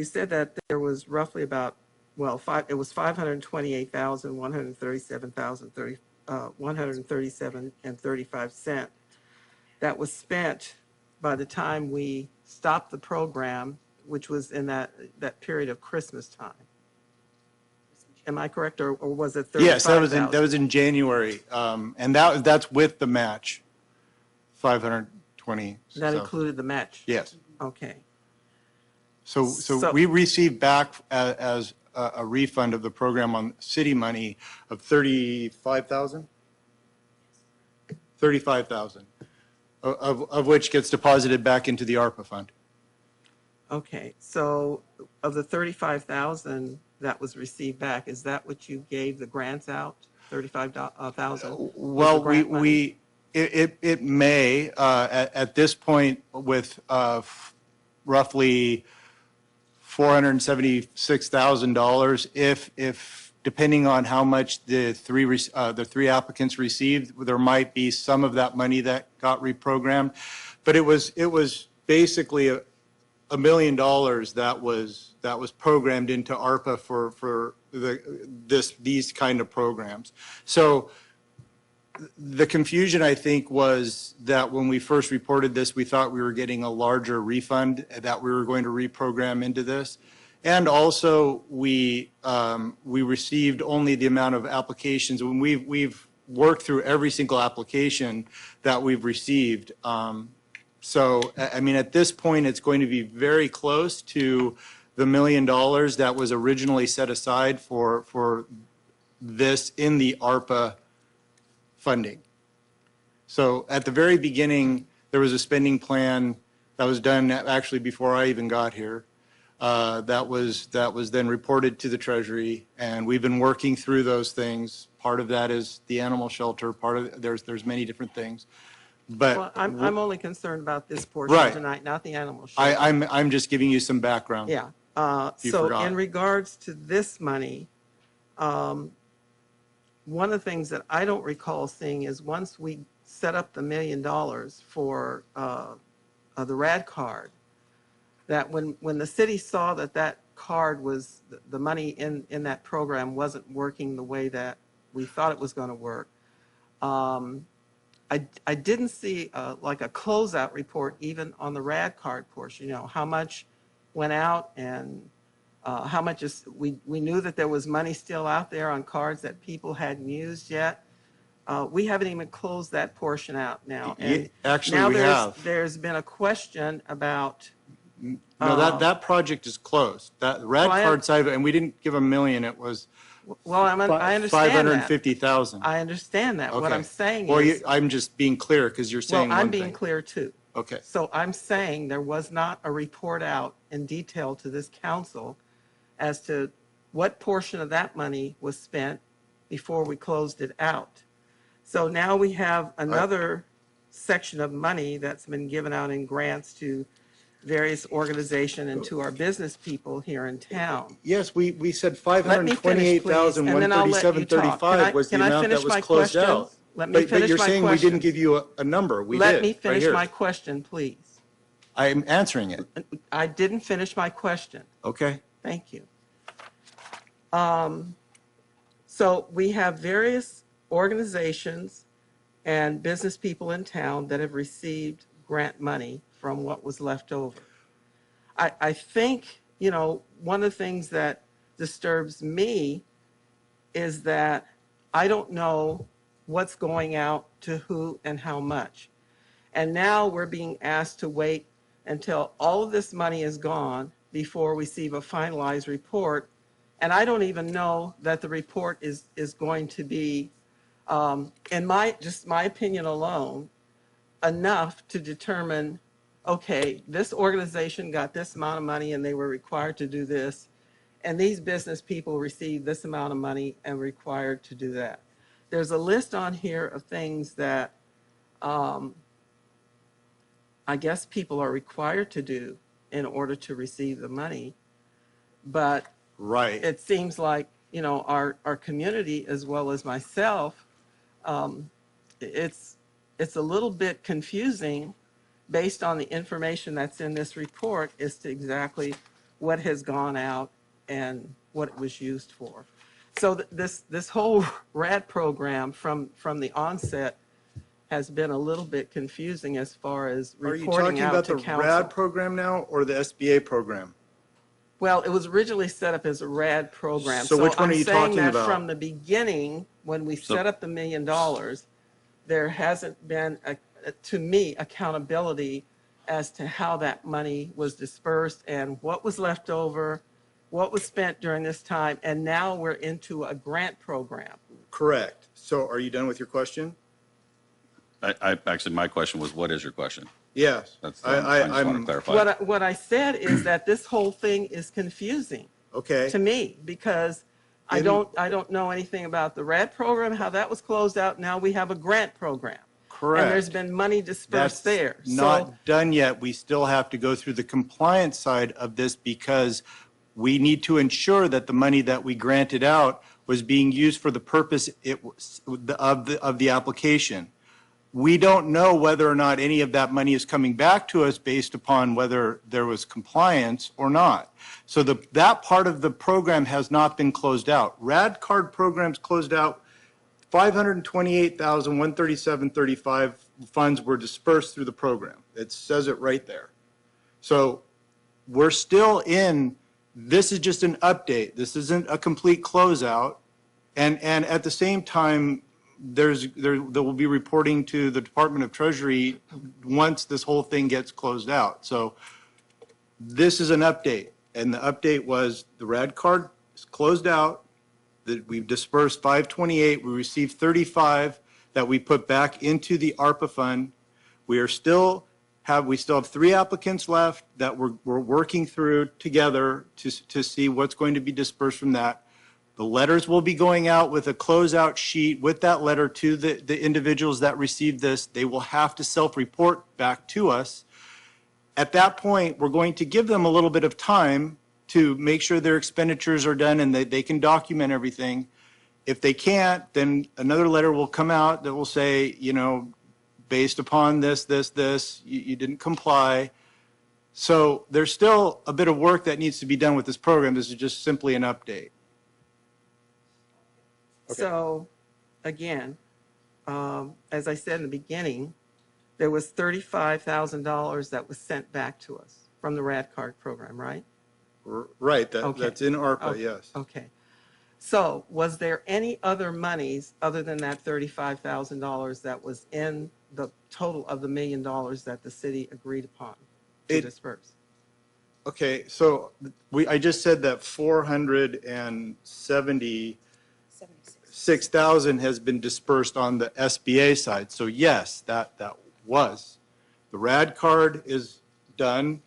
said that there was roughly about, it was $137.35 that was spent by the time we stopped the program, which was in that period of Christmas time. Am I correct, or was it 35,000? Yes, that was in January, and that's with the match, 520. That included the match. Yes. Okay. So we received back as a refund of the program on city money of $35,000. $35,000, of which gets deposited back into the ARPA fund. Okay, so of the $35,000 that was received back, is that what you gave the grants out? $35,000? Well, it may at this point with roughly $476,000 if depending on how much the three applicants received, there might be some of that money that got reprogrammed, but it was basically $1 million that was programmed into ARPA for these kind of programs. So the confusion, I think, was that when we first reported this, we thought we were getting a larger refund that we were going to reprogram into this. And also, we received only the amount of applications. When we've worked through every single application that we've received. So, I mean, at this point, it's going to be very close to the $1 million that was originally set aside for this in the ARPA funding. So at the very beginning, there was a spending plan that was done actually before I even got here. That was then reported to the Treasury, and we've been working through those things. Part of that is the animal shelter. Part of there's many different things. But well, I'm only concerned about this portion right. tonight, not the animal shelter. I'm just giving you some background. Yeah. So in regards to this money, one of the things that I don't recall seeing is once we set up the $1 million for the RAD card, that when the city saw that card was, the money in that program wasn't working the way that we thought it was going to work, I didn't see like a closeout report even on the RAD card portion, you know, how much went out and how much is, we knew that there was money still out there on cards that people hadn't used yet. We haven't even closed that portion out now. And actually, now we have. There's been a question about. No, that project is closed. That RAD card side, and we didn't give $1 million. It was I understand 550,000. I understand that. Okay. What I'm saying well, is. I'm just being clear because you're saying I'm one being thing. clear too. Okay. So I'm saying there was not a report out in detail to this council as to what portion of that money was spent before we closed it out. So now we have another section of money that's been given out in grants to various organizations and to our business people here in town. Yes, we said 528,137.35 was the amount that was closed out. Let me finish my question. But you're saying we didn't give you a number. We did. Let me finish my question, please. I'm answering it. I didn't finish my question. Okay. Thank you. So we have various organizations and business people in town that have received grant money from what was left over. I think, you know, one of the things that disturbs me is that I don't know what's going out to who and how much. And now we're being asked to wait until all of this money is gone before we receive a finalized report. And I don't even know that the report is going to be, in my opinion alone, enough to determine, okay, this organization got this amount of money and they were required to do this, and these business people received this amount of money and required to do that. There's a list on here of things that I guess people are required to do in order to receive the money, but right. It seems like, you know, our community as well as myself, it's a little bit confusing based on the information that's in this report as to exactly what has gone out and what it was used for. So this whole RAD program from the onset has been a little bit confusing as far as reporting out to council. Are you talking about the RAD program now or the SBA program? Well, it was originally set up as a RAD program. So which one are you talking about? I'm saying that from the beginning, when we set up the $1 million, there hasn't been, to me, accountability as to how that money was dispersed and what was left over, what was spent during this time, and now we're into a grant program. Correct. So are you done with your question? I actually, my question was, what is your question? Yes. I just want to clarify. What I said is that this whole thing is confusing. Okay. To me, because I don't know anything about the RAD program, how that was closed out. Now we have a grant program. Correct. And there's been money dispersed there. Not done yet. We still have to go through the compliance side of this because we need to ensure that the money that we granted out was being used for the purpose of the application. we don't know whether or not any of that money is coming back to us based upon whether there was compliance or not. So that part of the program has not been closed out. RAD card programs closed out. 528,137.35 funds were dispersed through the program. It says it right there. So we're still in, this is just an update. This isn't a complete closeout. And at the same time, there will be reporting to the Department of Treasury once this whole thing gets closed out. So this is an update. And the update was the RAD card is closed out, that we've dispersed 528, we received 35 that we put back into the ARPA fund. We still have 3 applicants left that we're working through together to see what's going to be dispersed from that. The letters will be going out with a closeout sheet with that letter to the individuals that received this. They will have to self-report back to us. At that point, we're going to give them a little bit of time to make sure their expenditures are done and they can document everything. If they can't, then another letter will come out that will say, you know, based upon this, you didn't comply. So there's still a bit of work that needs to be done with this program. This is just simply an update. Okay. So, again, as I said in the beginning, there was $35,000 that was sent back to us from the RAD card program, right? Right, Okay. that's in ARPA, Okay. yes. Okay. So was there any other monies other than that $35,000 that was in the total of the $1 million that the city agreed upon to disperse? Okay, so I just said that 476,000 has been dispersed on the SBA side. So yes, that was. The RAD card is done.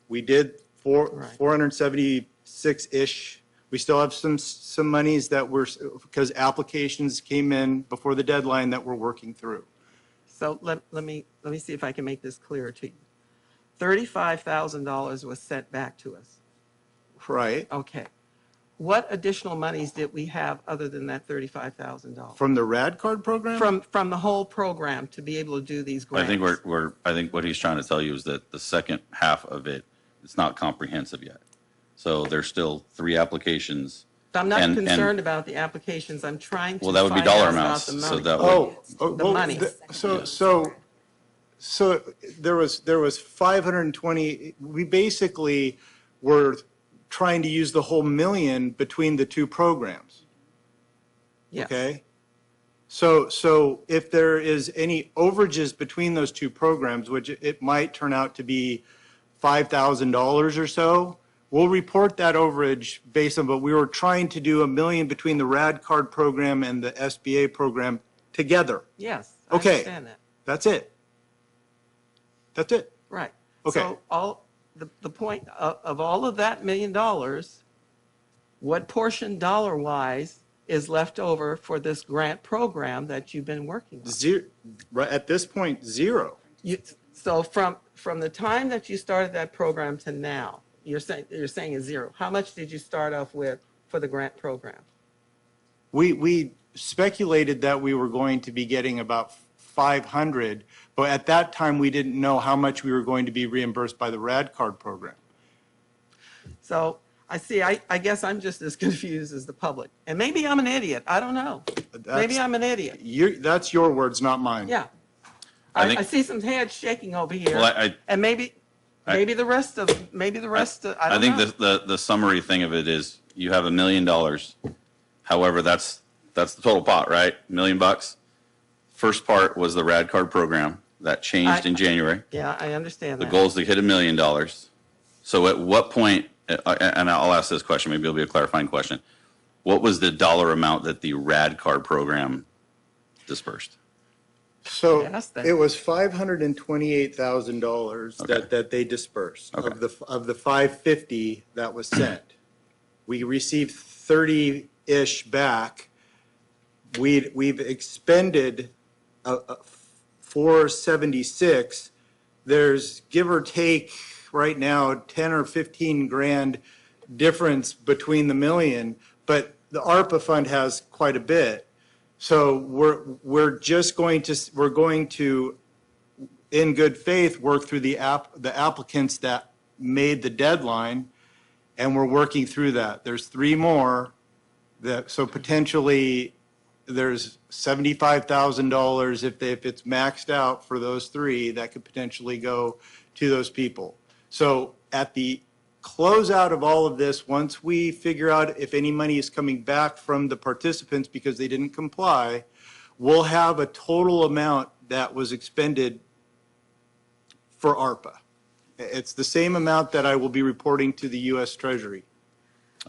We did 476-ish. We still have some monies that were, because applications came in before the deadline that we're working through. So let me see if I can make this clearer to you. $35,000 was sent back to us. Right. Okay. What additional monies did we have other than that $35,000? From the RAD card program? From the whole program to be able to do these grants? I think I think what he's trying to tell you is that the second half of it, it's not comprehensive yet. So there's still 3 applications. I'm not concerned about the applications. I'm trying to Well, that would be find dollar out about amounts. the money. So that would, The money. So there was 520. We basically were trying to use the whole $1 million between the 2 programs. Yes. Okay. So if there is any overages between those 2 programs, which it might turn out to be $5,000 or so, we'll report that overage based on, but we were trying to do $1 million between the RAD card program and the SBA program together. Yes, I Okay. understand that. That's it. That's it. Right. Okay. So the point of all of that $1 million, what portion dollar-wise is left over for this grant program that you've been working on? Zero. Right at this point, zero. So from the time that you started that program to now, you're saying is zero. How much did you start off with for the grant program? We speculated that we were going to be getting about 500, but at that time we didn't know how much we were going to be reimbursed by the RAD card program. So I see, I guess I'm just as confused as the public. And maybe I'm an idiot. I don't know. Maybe I'm an idiot. That's your words, not mine. Yeah. I I see some heads shaking over here. Well, and maybe the rest of, I don't know. think the summary thing of it is you have $1 million. However, that's the total pot, right? $1 million. First part was the RAD card program that changed in January. Yeah, I understand The that. goal is to hit $1 million. So at what point, and I'll ask this question, maybe it'll be a clarifying question. What was the dollar amount that the RAD card program dispersed? So it was $528,000 that they dispersed of the 550 that was sent. We received 30-ish back. We've expended 476. There's give or take right now 10 or 15 grand difference between the million, but the ARPA fund has quite a bit. So we're going to, in good faith, work through the applicants that made the deadline, and we're working through that. There's 3 more so potentially there's $75,000 if it's maxed out for those 3 that could potentially go to those people. So at the closeout of all of this, once we figure out if any money is coming back from the participants because they didn't comply, we'll have a total amount that was expended for ARPA. It's the same amount that I will be reporting to the U.S. Treasury.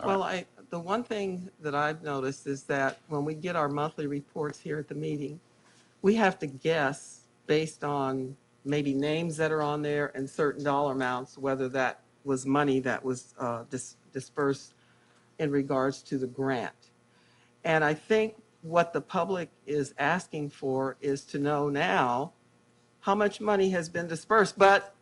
Well, the one thing that I've noticed is that when we get our monthly reports here at the meeting, we have to guess based on maybe names that are on there and certain dollar amounts, whether that was money that was dispersed in regards to the grant. And I think what the public is asking for is to know now how much money has been dispersed. But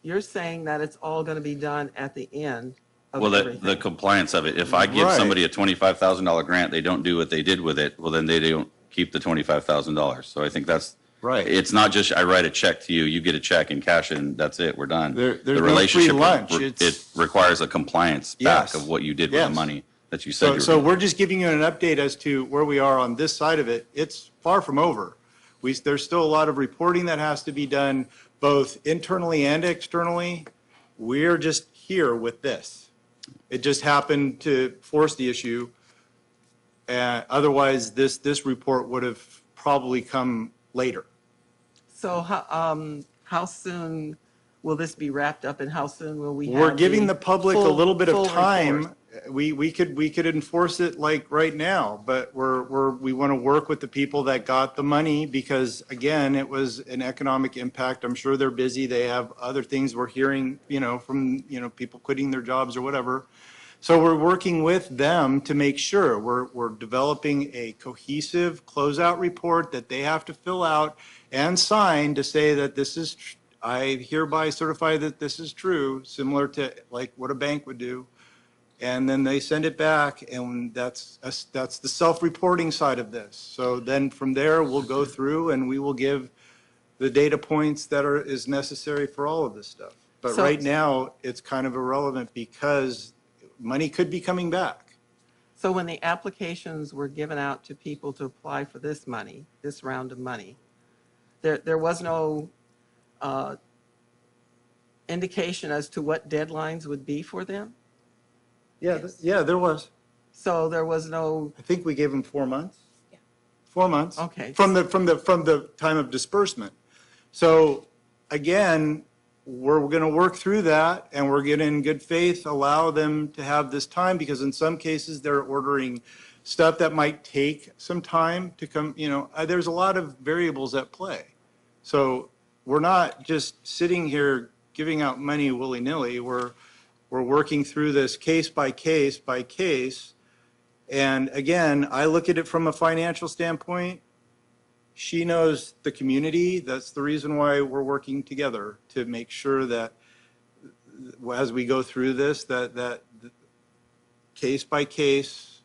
you're saying that it's all going to be done at the end. Well, the compliance of it. If I give somebody a $25,000 grant, they don't do what they did with it, well, then they don't keep the $25,000. So I think that's right. It's not just I write a check to you, you get a check and cash it, and that's it, we're done. There's the relationship, no free lunch. It requires a compliance back of what you did with the money that you said. So we're just giving you an update as to where we are on this side of it. It's far from over. There's still a lot of reporting that has to be done, both internally and externally. We're just here with this. It just happened to force the issue. Otherwise, this report would have probably come later. So how soon will this be wrapped up, and how soon will we have We're giving the public a little bit of time. report? We could enforce it like right now, but we want to work with the people that got the money because, again, it was an economic impact. I'm sure they're busy. They have other things we're hearing, from people quitting their jobs or whatever. So we're working with them to make sure we're developing a cohesive closeout report that they have to fill out and sign to say that this is, I hereby certify that this is true, similar to like what a bank would do. And then they send it back, and that's the self-reporting side of this. So then from there, we'll go through and we will give the data points that is necessary for all of this stuff. But right now, it's kind of irrelevant because money could be coming back. So when the applications were given out to people to apply for this money, this round of money, there was no indication as to what deadlines would be for them? Yeah, there was. So there was no. I think we gave them 4 months. Yeah. 4 months. Okay. From the time of disbursement. So again, we're going to work through that, and we're going to, in good faith, allow them to have this time because in some cases they're ordering stuff that might take some time to come. There's a lot of variables at play. So we're not just sitting here giving out money willy-nilly. We're working through this case by case by case. And again, I look at it from a financial standpoint. She knows the community. That's the reason why we're working together to make sure that as we go through this, that case by case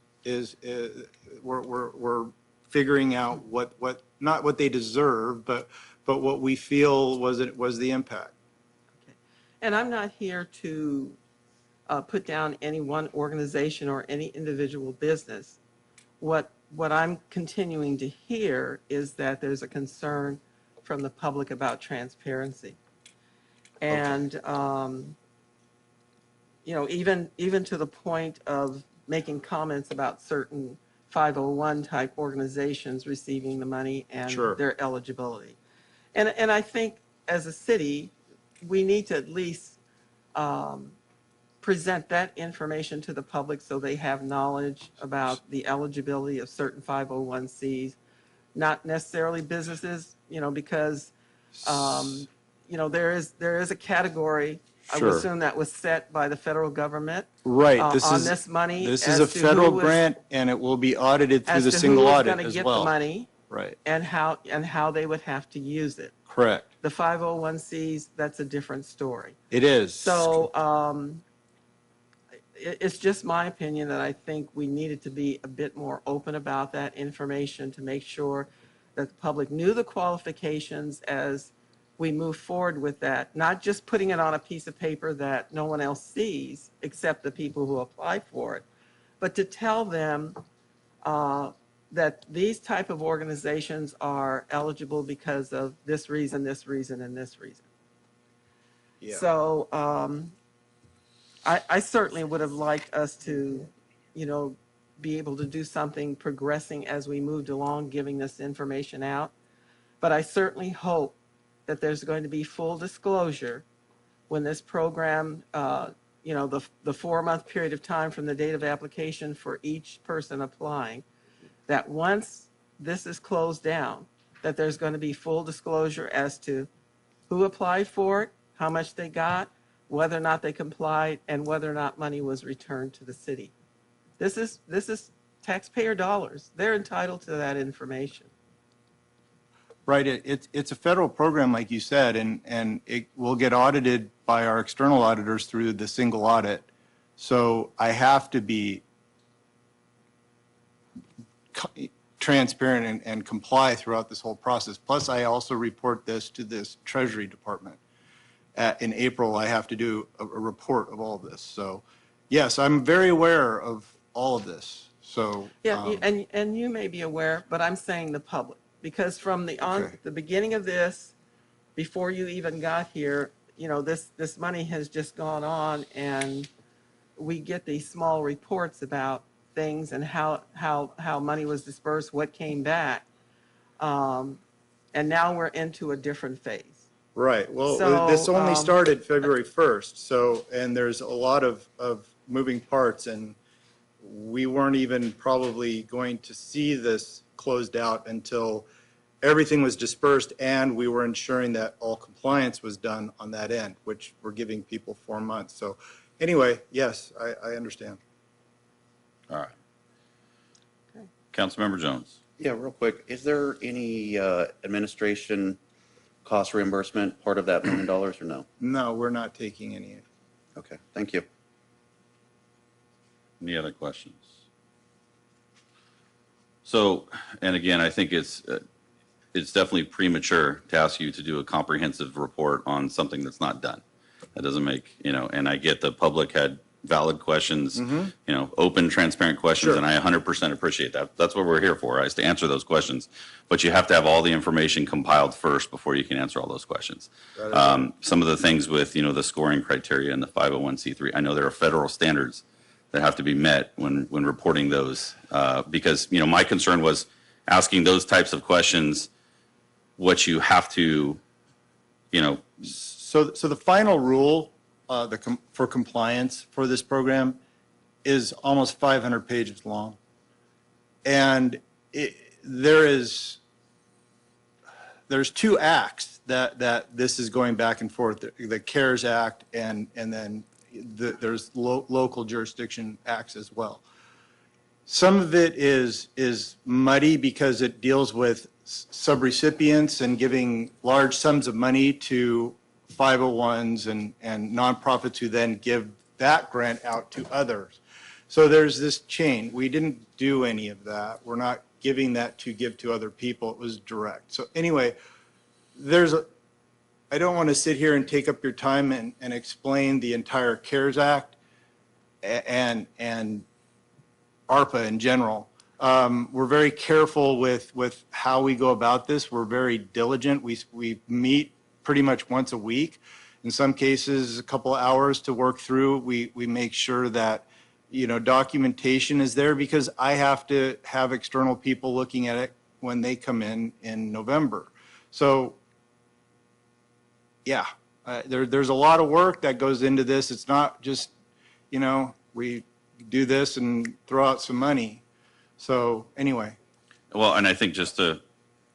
we're figuring out what not what they deserve, but what we feel was the impact. Okay. And I'm not here to put down any one organization or any individual business. What I'm continuing to hear is that there's a concern from the public about transparency. And, even to the point of making comments about certain 501 type organizations receiving the money and their eligibility. And I think as a city, we need to at least present that information to the public so they have knowledge about the eligibility of certain 501Cs, not necessarily businesses, because, there is a category, I would assume, that was set by the federal government. Right. On this money. This is a federal grant, and it will be audited through the single audit as well. As to who is going to get the money. Right. And how they would have to use it. Correct. The 501Cs, that's a different story. It is. So, it's just my opinion that I think we needed to be a bit more open about that information to make sure that the public knew the qualifications as we move forward with that, not just putting it on a piece of paper that no one else sees except the people who apply for it, but to tell them that these type of organizations are eligible because of this reason, this reason, and this reason. Yeah. So I certainly would have liked us to, be able to do something progressing as we moved along, giving this information out. But I certainly hope that there's going to be full disclosure when this program, the 4-month period of time from the date of application for each person applying, that once this is closed down, that there's going to be full disclosure as to who applied for it, how much they got, whether or not they complied, and whether or not money was returned to the city. This is taxpayer dollars. They're entitled to that information. Right. It's a federal program, like you said, and it will get audited by our external auditors through the single audit. So I have to be transparent and comply throughout this whole process. Plus, I also report this to this Treasury Department. In April, I have to do a report of all of this. So, yes, I'm very aware of all of this. So yeah, and you may be aware, but I'm saying the public, because from the beginning of this, before you even got here, this money has just gone on, and we get these small reports about things and how money was dispersed, what came back, and now we're into a different phase. Right. Well, So, this only started February 1st. So, and there's a lot of moving parts, and we weren't even probably going to see this closed out until everything was dispersed and we were ensuring that all compliance was done on that end, which we're giving people 4 months. So anyway, yes, I understand. All right. Okay. Councilmember Jones. Yeah, real quick. Is there any administration cost reimbursement part of that $1 million or no? No, we're not taking any. Okay, thank you. Any other questions? So, and again, I think it's definitely premature to ask you to do a comprehensive report on something that's not done. That doesn't make, and I get the public had valid questions, open, transparent questions, and I 100% appreciate that. That's what we're here for, is to answer those questions. But you have to have all the information compiled first before you can answer all those questions. Some of the things with, the scoring criteria and the 501c3, I know there are federal standards that have to be met when reporting those, because, my concern was asking those types of questions, what you have to, So the final rule for compliance for this program is almost 500 pages long. And there's 2 acts that this is going back and forth, the CARES Act and then there's local jurisdiction acts as well. Some of it is muddy because it deals with subrecipients and giving large sums of money to 501s and nonprofits who then give that grant out to others. So there's this chain. We didn't do any of that. We're not giving that to give to other people. It was direct. So anyway, I don't want to sit here and take up your time and explain the entire CARES Act and ARPA in general. We're very careful with how we go about this. We're very diligent. We meet pretty much once a week. In some cases, a couple of hours to work through. We make sure that, documentation is there because I have to have external people looking at it when they come in November. So, yeah, there's a lot of work that goes into this. It's not just, we do this and throw out some money. So anyway. Well, and I think just to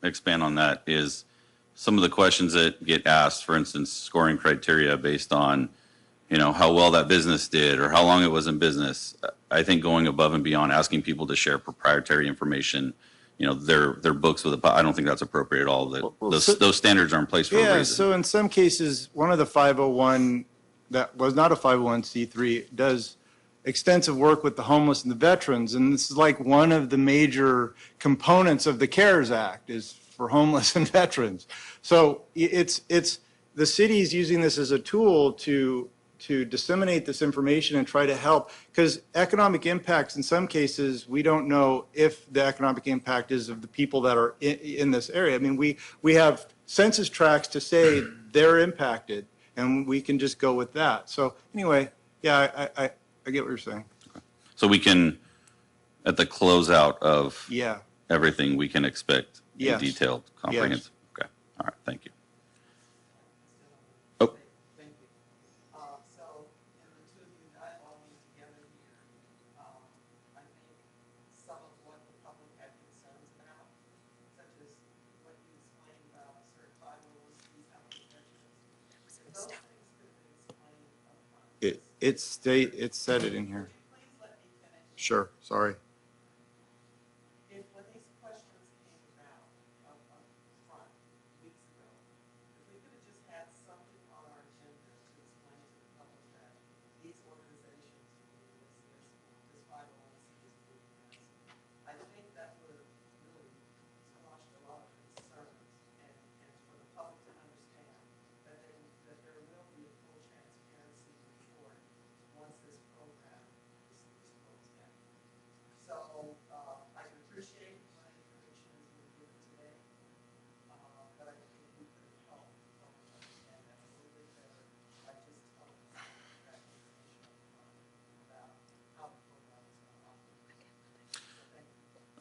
expand on that is some of the questions that get asked, for instance, scoring criteria based on, how well that business did or how long it was in business. I think going above and beyond, asking people to share proprietary information, their books with I don't think that's appropriate at all. Those standards are in place for a reason. So in some cases, one of the 501 that was not a 501c3 does extensive work with the homeless and the veterans, and this is like one of the major components of the CARES Act is for homeless and veterans. So it's the city is using this as a tool to disseminate this information and try to help, because economic impacts in some cases we don't know if the economic impact is of the people that are in this area. I mean, we have census tracts to say they're impacted, and we can just go with that. So anyway, yeah, I get what you're saying. So we can, at the closeout of Yeah. everything, we can expect Yes. a detailed, comprehensive. Okay. All right. Thank you. It said it in here. Sure, sorry.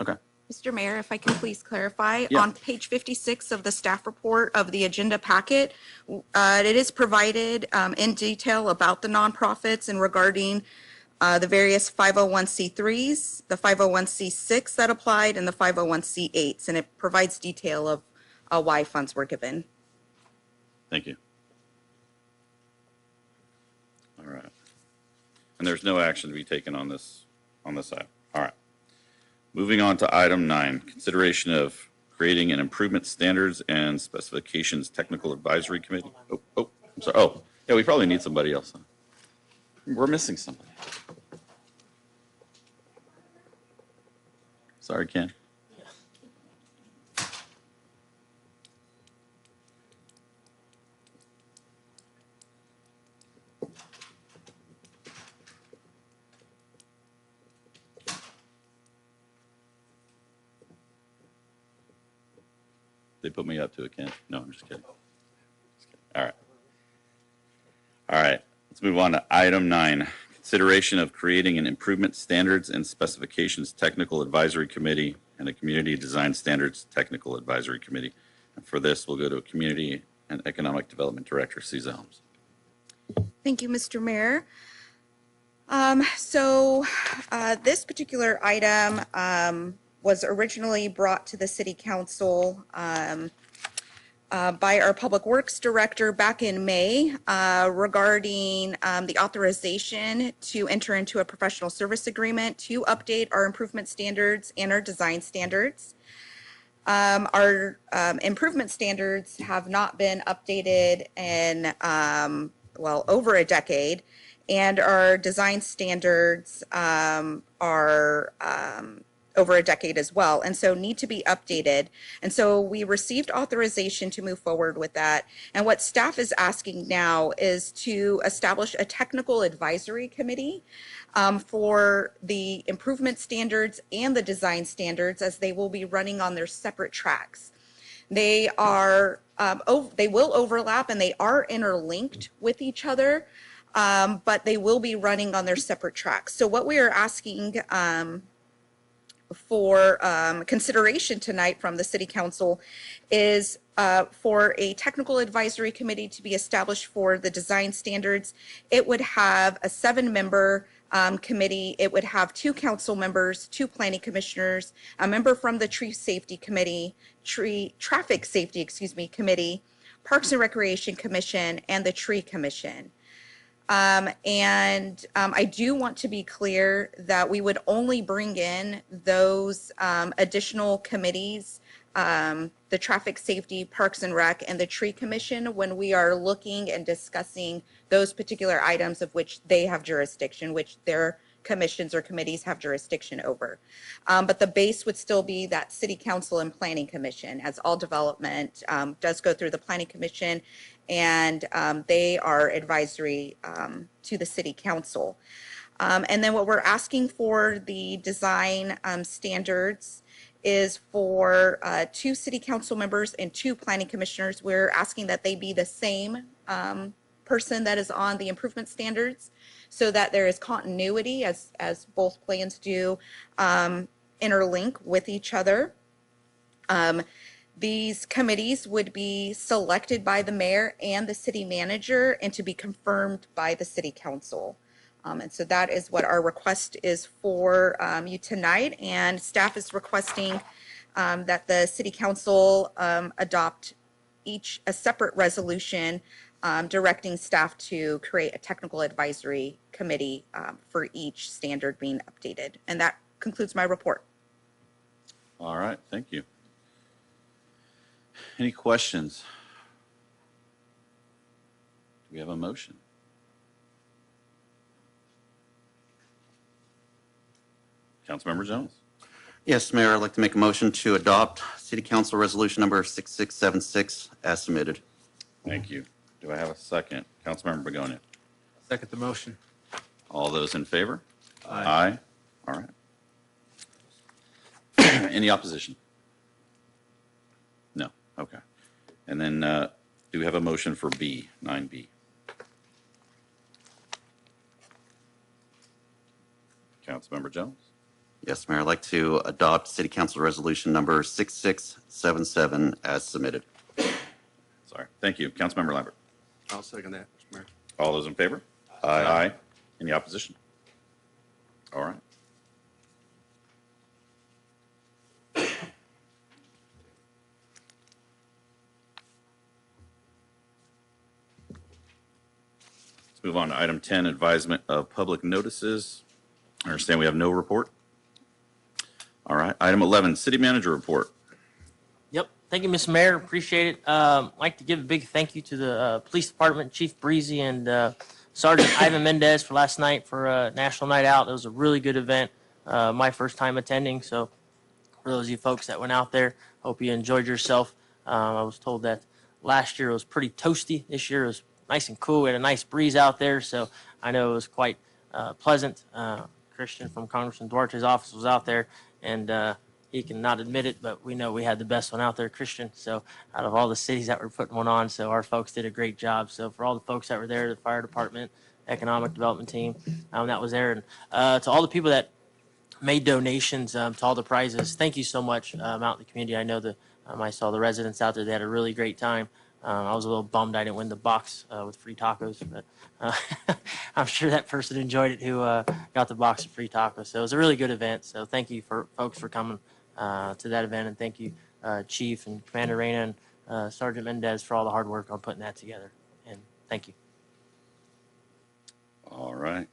Okay. Mr. Mayor, if I can please clarify, Yeah. on page 56 of the staff report of the agenda packet, it is provided in detail about the nonprofits and regarding the various 501c3s, the 501c6 that applied, and the 501c8s, and it provides detail of why funds were given. Thank you. All right. And there's no action to be taken on this item. All right. Moving on to item 9, consideration of creating an improvement standards and specifications technical advisory committee. I'm sorry. Oh, yeah, we probably need somebody else. We're missing somebody. Sorry, Ken. They put me up to it, Ken. No, I'm just kidding. All right. All right. Let's move on to item 9. Consideration of creating an improvement standards and specifications technical advisory committee and a community design standards technical advisory committee. And for this, we'll go to a community and economic development director, Cesar Helms. Thank you, Mr. Mayor. This particular item was originally brought to the City Council by our Public Works Director back in May regarding the authorization to enter into a professional service agreement to update our improvement standards and our design standards. Our improvement standards have not been updated in, over a decade, and our design standards are over a decade as well, and so need to be updated. And so we received authorization to move forward with that. And what staff is asking now is to establish a technical advisory committee for the improvement standards and the design standards, as they will be running on their separate tracks. They are, they will overlap and they are interlinked with each other, but they will be running on their separate tracks. So what we are asking for consideration tonight from the City Council is for a technical advisory committee to be established for the design standards. It would have a 7-member committee. It would have 2 council members, 2 planning commissioners, a member from the traffic safety committee, Parks and Recreation Commission, and the Tree Commission. I do want to be clear that we would only bring in those additional committees, the Traffic Safety, Parks and Rec, and the Tree Commission, when we are looking and discussing those particular items of which they have jurisdiction, which their commissions or committees have jurisdiction over. But the base would still be that City Council and Planning Commission, as all development does go through the Planning Commission, and they are advisory to the City Council. And then what we're asking for the design standards is for 2 city council members and 2 planning commissioners. We're asking that they be the same person that is on the improvement standards, so that there is continuity as both plans do interlink with each other. These committees would be selected by the mayor and the city manager and to be confirmed by the city council. And so that is what our request is for you tonight. And staff is requesting that the city council adopt each a separate resolution directing staff to create a technical advisory committee for each standard being updated. And that concludes my report. All right, thank you. Any questions? Do we have a motion? Councilmember Jones. Yes, Mayor, I'd like to make a motion to adopt City Council Resolution Number 6676 as submitted. Thank you. Do I have a second? Councilmember Begonia. Second the motion. All those in favor? Aye. All right. Any opposition? No. Okay. And then do we have a motion for B, 9B? Councilmember Jones. Yes, Mayor, I'd like to adopt City Council Resolution Number 6677 as submitted. Sorry. Thank you. Councilmember Lambert. I'll second that, Mr. Mayor. All those in favor? Aye. Any opposition? All right. Let's move on to item 10, advisement of public notices. I understand we have no report. All right. Item 11, city manager report. Yep. Thank you, Mr. Mayor. Appreciate it. I'd like to give a big thank you to the police department, Chief Breezy, and Sergeant Ivan Mendez for last night for National Night Out. It was a really good event. My first time attending. So for those of you folks that went out there, hope you enjoyed yourself. I was told that last year it was pretty toasty. This year it was nice and cool. We had a nice breeze out there. So I know it was quite pleasant. Christian from Congressman Duarte's office was out there, and he cannot admit it, but we know we had the best one out there, Christian. So out of all the cities that were putting one on, so our folks did a great job. So for all the folks that were there, the fire department, economic development team, that was there, and to all the people that made donations to all the prizes, thank you so much out in the community. I know that I saw the residents out there; they had a really great time. I was a little bummed I didn't win the box with free tacos, but I'm sure that person enjoyed it who got the box of free tacos. So it was a really good event. So thank you for folks for coming to that event, and thank you, Chief and Commander Reyna and Sergeant Mendez for all the hard work on putting that together. And thank you. All right.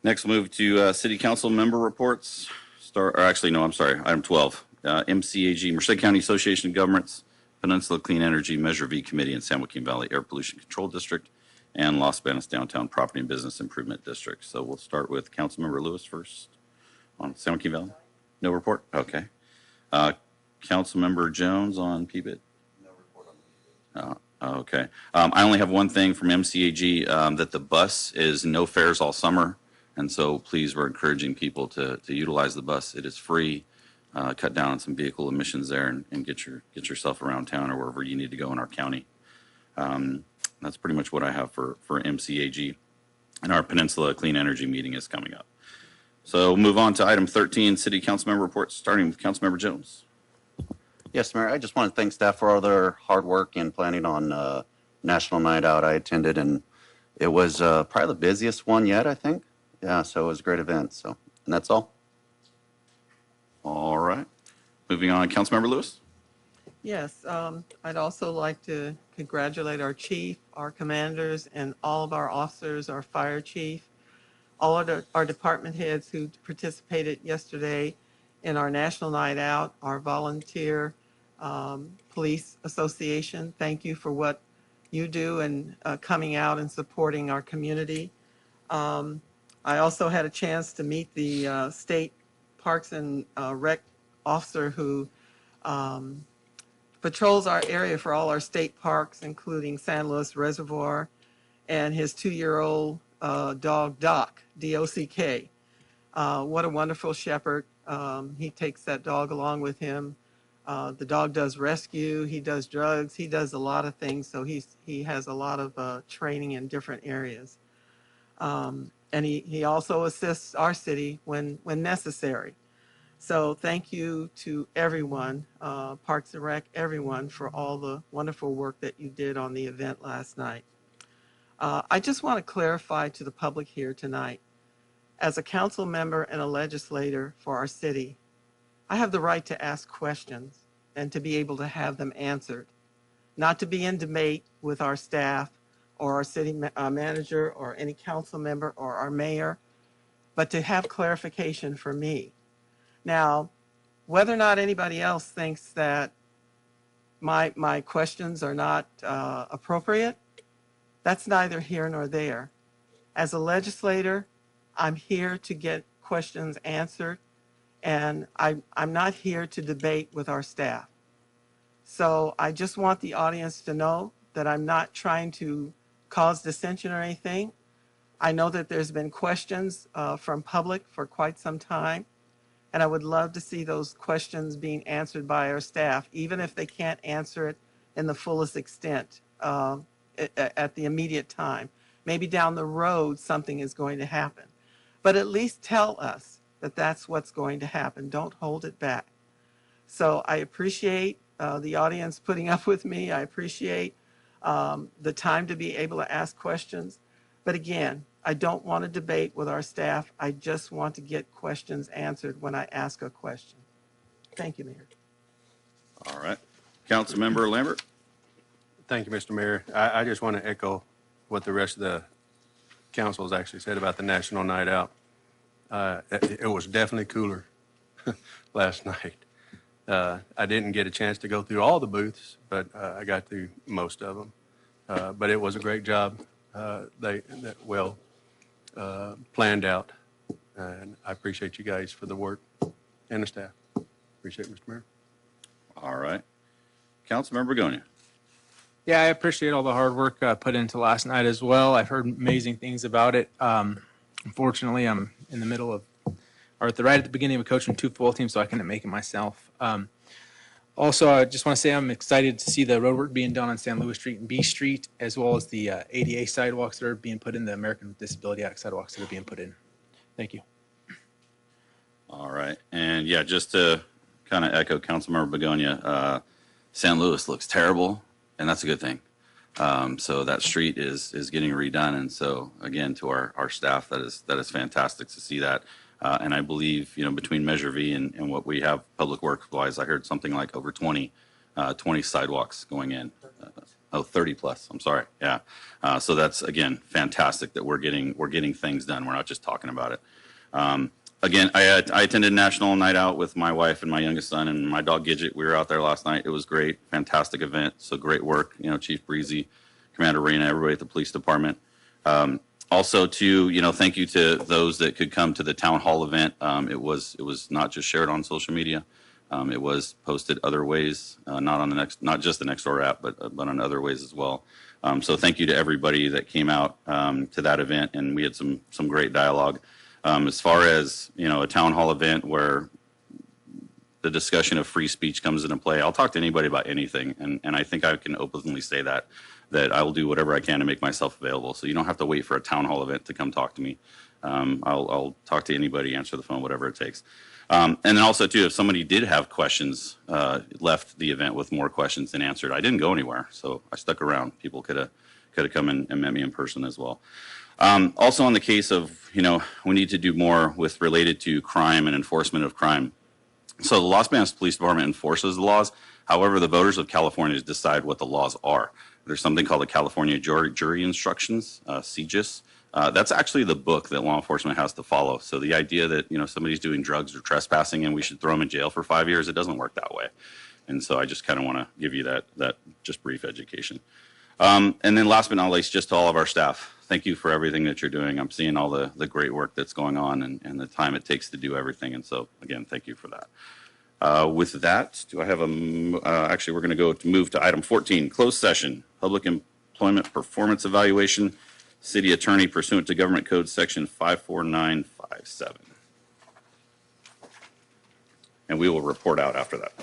Next, we'll move to city council member reports. Item 12, MCAG, Merced County Association of Governments, Peninsula Clean Energy Measure V Committee, and San Joaquin Valley Air Pollution Control District, and Los Banos Downtown Property and Business Improvement District. So we'll start with Councilmember Lewis first on San Joaquin Valley. No report? Okay. Councilmember Jones on PBIT? No report on PBIT. Okay. I only have one thing from MCAG, that the bus is no fares all summer. And so please, we're encouraging people to utilize the bus. It is free. Cut down on some vehicle emissions there and get yourself around town or wherever you need to go in our county. That's pretty much what I have for MCAG. And our Peninsula Clean Energy meeting is coming up. So we'll move on to item 13, city council member reports, starting with Councilmember Jones. Yes, Mayor, I just want to thank staff for all their hard work in planning on National Night Out. I attended, and it was probably the busiest one yet, I think. Yeah, so it was a great event. So, and that's all. All right. Moving on, Councilmember Lewis. Yes, I'd also like to congratulate our chief, our commanders, and all of our officers, our fire chief, all of our department heads who participated yesterday in our National Night Out, our volunteer police association. Thank you for what you do and coming out and supporting our community. I also had a chance to meet the state Parks and Rec officer who patrols our area for all our state parks, including San Luis Reservoir, and his 2-year-old dog, Doc, D-O-C-K. What a wonderful shepherd. He takes that dog along with him. The dog does rescue, he does drugs, he does a lot of things, so he has a lot of training in different areas. And he also assists our city when necessary. So thank you to everyone, Parks and Rec, everyone, for all the wonderful work that you did on the event last night. I just want to clarify to the public here tonight, as a council member and a legislator for our city, I have the right to ask questions and to be able to have them answered, not to be in debate with our staff or our city manager or any council member or our mayor, but to have clarification for me. Now, whether or not anybody else thinks that my questions are not appropriate, that's neither here nor there. As a legislator, I'm here to get questions answered, and I'm not here to debate with our staff. So I just want the audience to know that I'm not trying to cause dissension or anything. I know that there's been questions from public for quite some time, and I would love to see those questions being answered by our staff, even if they can't answer it in the fullest extent at the immediate time. Maybe down the road something is going to happen. But at least tell us that that's what's going to happen. Don't hold it back. So I appreciate the audience putting up with me. I appreciate the time to be able to ask questions. But again, I don't want to debate with our staff. I just want to get questions answered when I ask a question. Thank you, Mayor. All right. Councilmember Lambert. Thank you, Mr. Mayor. I just want to echo what the rest of the council has actually said about the National Night Out. It was definitely cooler last night. I didn't get a chance to go through all the booths, but I got through most of them. But it was a great job. Well planned out, and I appreciate you guys for the work and the staff. Appreciate it, Mr. Mayor. All right. Councilmember Begonia. Yeah, I appreciate all the hard work put into last night as well. I've heard amazing things about it. Unfortunately, I'm in the middle of, or right at the beginning of coaching 2 full teams, so I couldn't make it myself. Also, I just want to say I'm excited to see the roadwork being done on San Luis Street and B Street, as well as the ADA sidewalks that are being put in, the American with Disability Act sidewalks that are being put in. Thank you. All right. And yeah, just to kind of echo Councilmember Begonia, San Luis looks terrible, and that's a good thing. So that street is getting redone, and so again, to our staff, that is fantastic to see that. And I believe, between Measure V and what we have public works wise, I heard something like over 20 sidewalks going in. 30 plus. I'm sorry. Yeah. So that's, again, fantastic that we're getting things done. We're not just talking about it. Again, I attended National Night Out with my wife and my youngest son and my dog Gidget. We were out there last night. It was great. Fantastic event. So great work. Chief Breezy, Commander Reyna, everybody at the police department. Also, thank you to those that could come to the town hall event. It was not just shared on social media. It was posted other ways, not just the Nextdoor app, but on other ways as well. So thank you to everybody that came out to that event, and we had some great dialogue. As far as a town hall event where the discussion of free speech comes into play, I'll talk to anybody about anything, and I think I can openly say that I will do whatever I can to make myself available. So you don't have to wait for a town hall event to come talk to me. I'll talk to anybody, answer the phone, whatever it takes. And then also too, if somebody did have questions, left the event with more questions than answered, I didn't go anywhere, so I stuck around. People could have come and met me in person as well. Also, on the case of we need to do more with related to crime and enforcement of crime. So the Los Banos Police Department enforces the laws. However, the voters of California decide what the laws are. There's something called the California Jury Instructions, CJIS. That's actually the book that law enforcement has to follow. So the idea that somebody's doing drugs or trespassing and we should throw them in jail for 5 years, it doesn't work that way. And so I just kind of want to give you that just brief education. And then last but not least, just to all of our staff, thank you for everything that you're doing. I'm seeing all the great work that's going on and the time it takes to do everything. And so, again, thank you for that. With that, do I have actually, we're going to move to item 14, closed session, public employment performance evaluation, city attorney pursuant to Government Code Section 54957. And we will report out after that.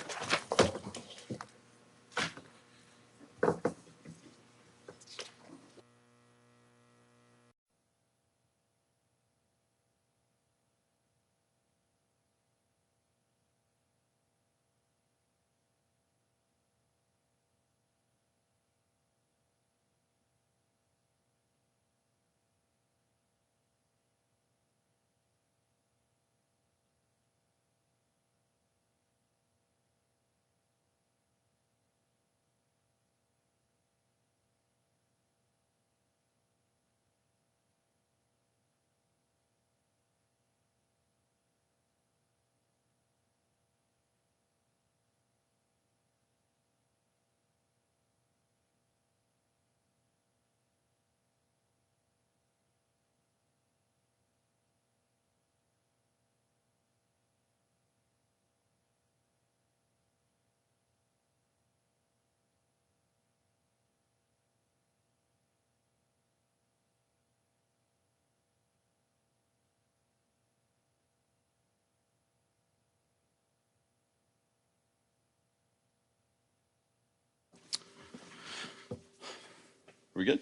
We good?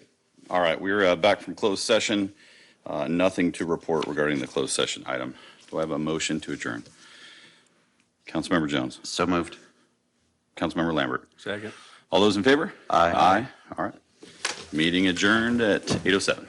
All right, we're back from closed session. Nothing to report regarding the closed session item. Do I have a motion to adjourn? Councilmember Jones. So moved. Councilmember Lambert. Second. All those in favor? Aye. All right. Meeting adjourned at 8:07.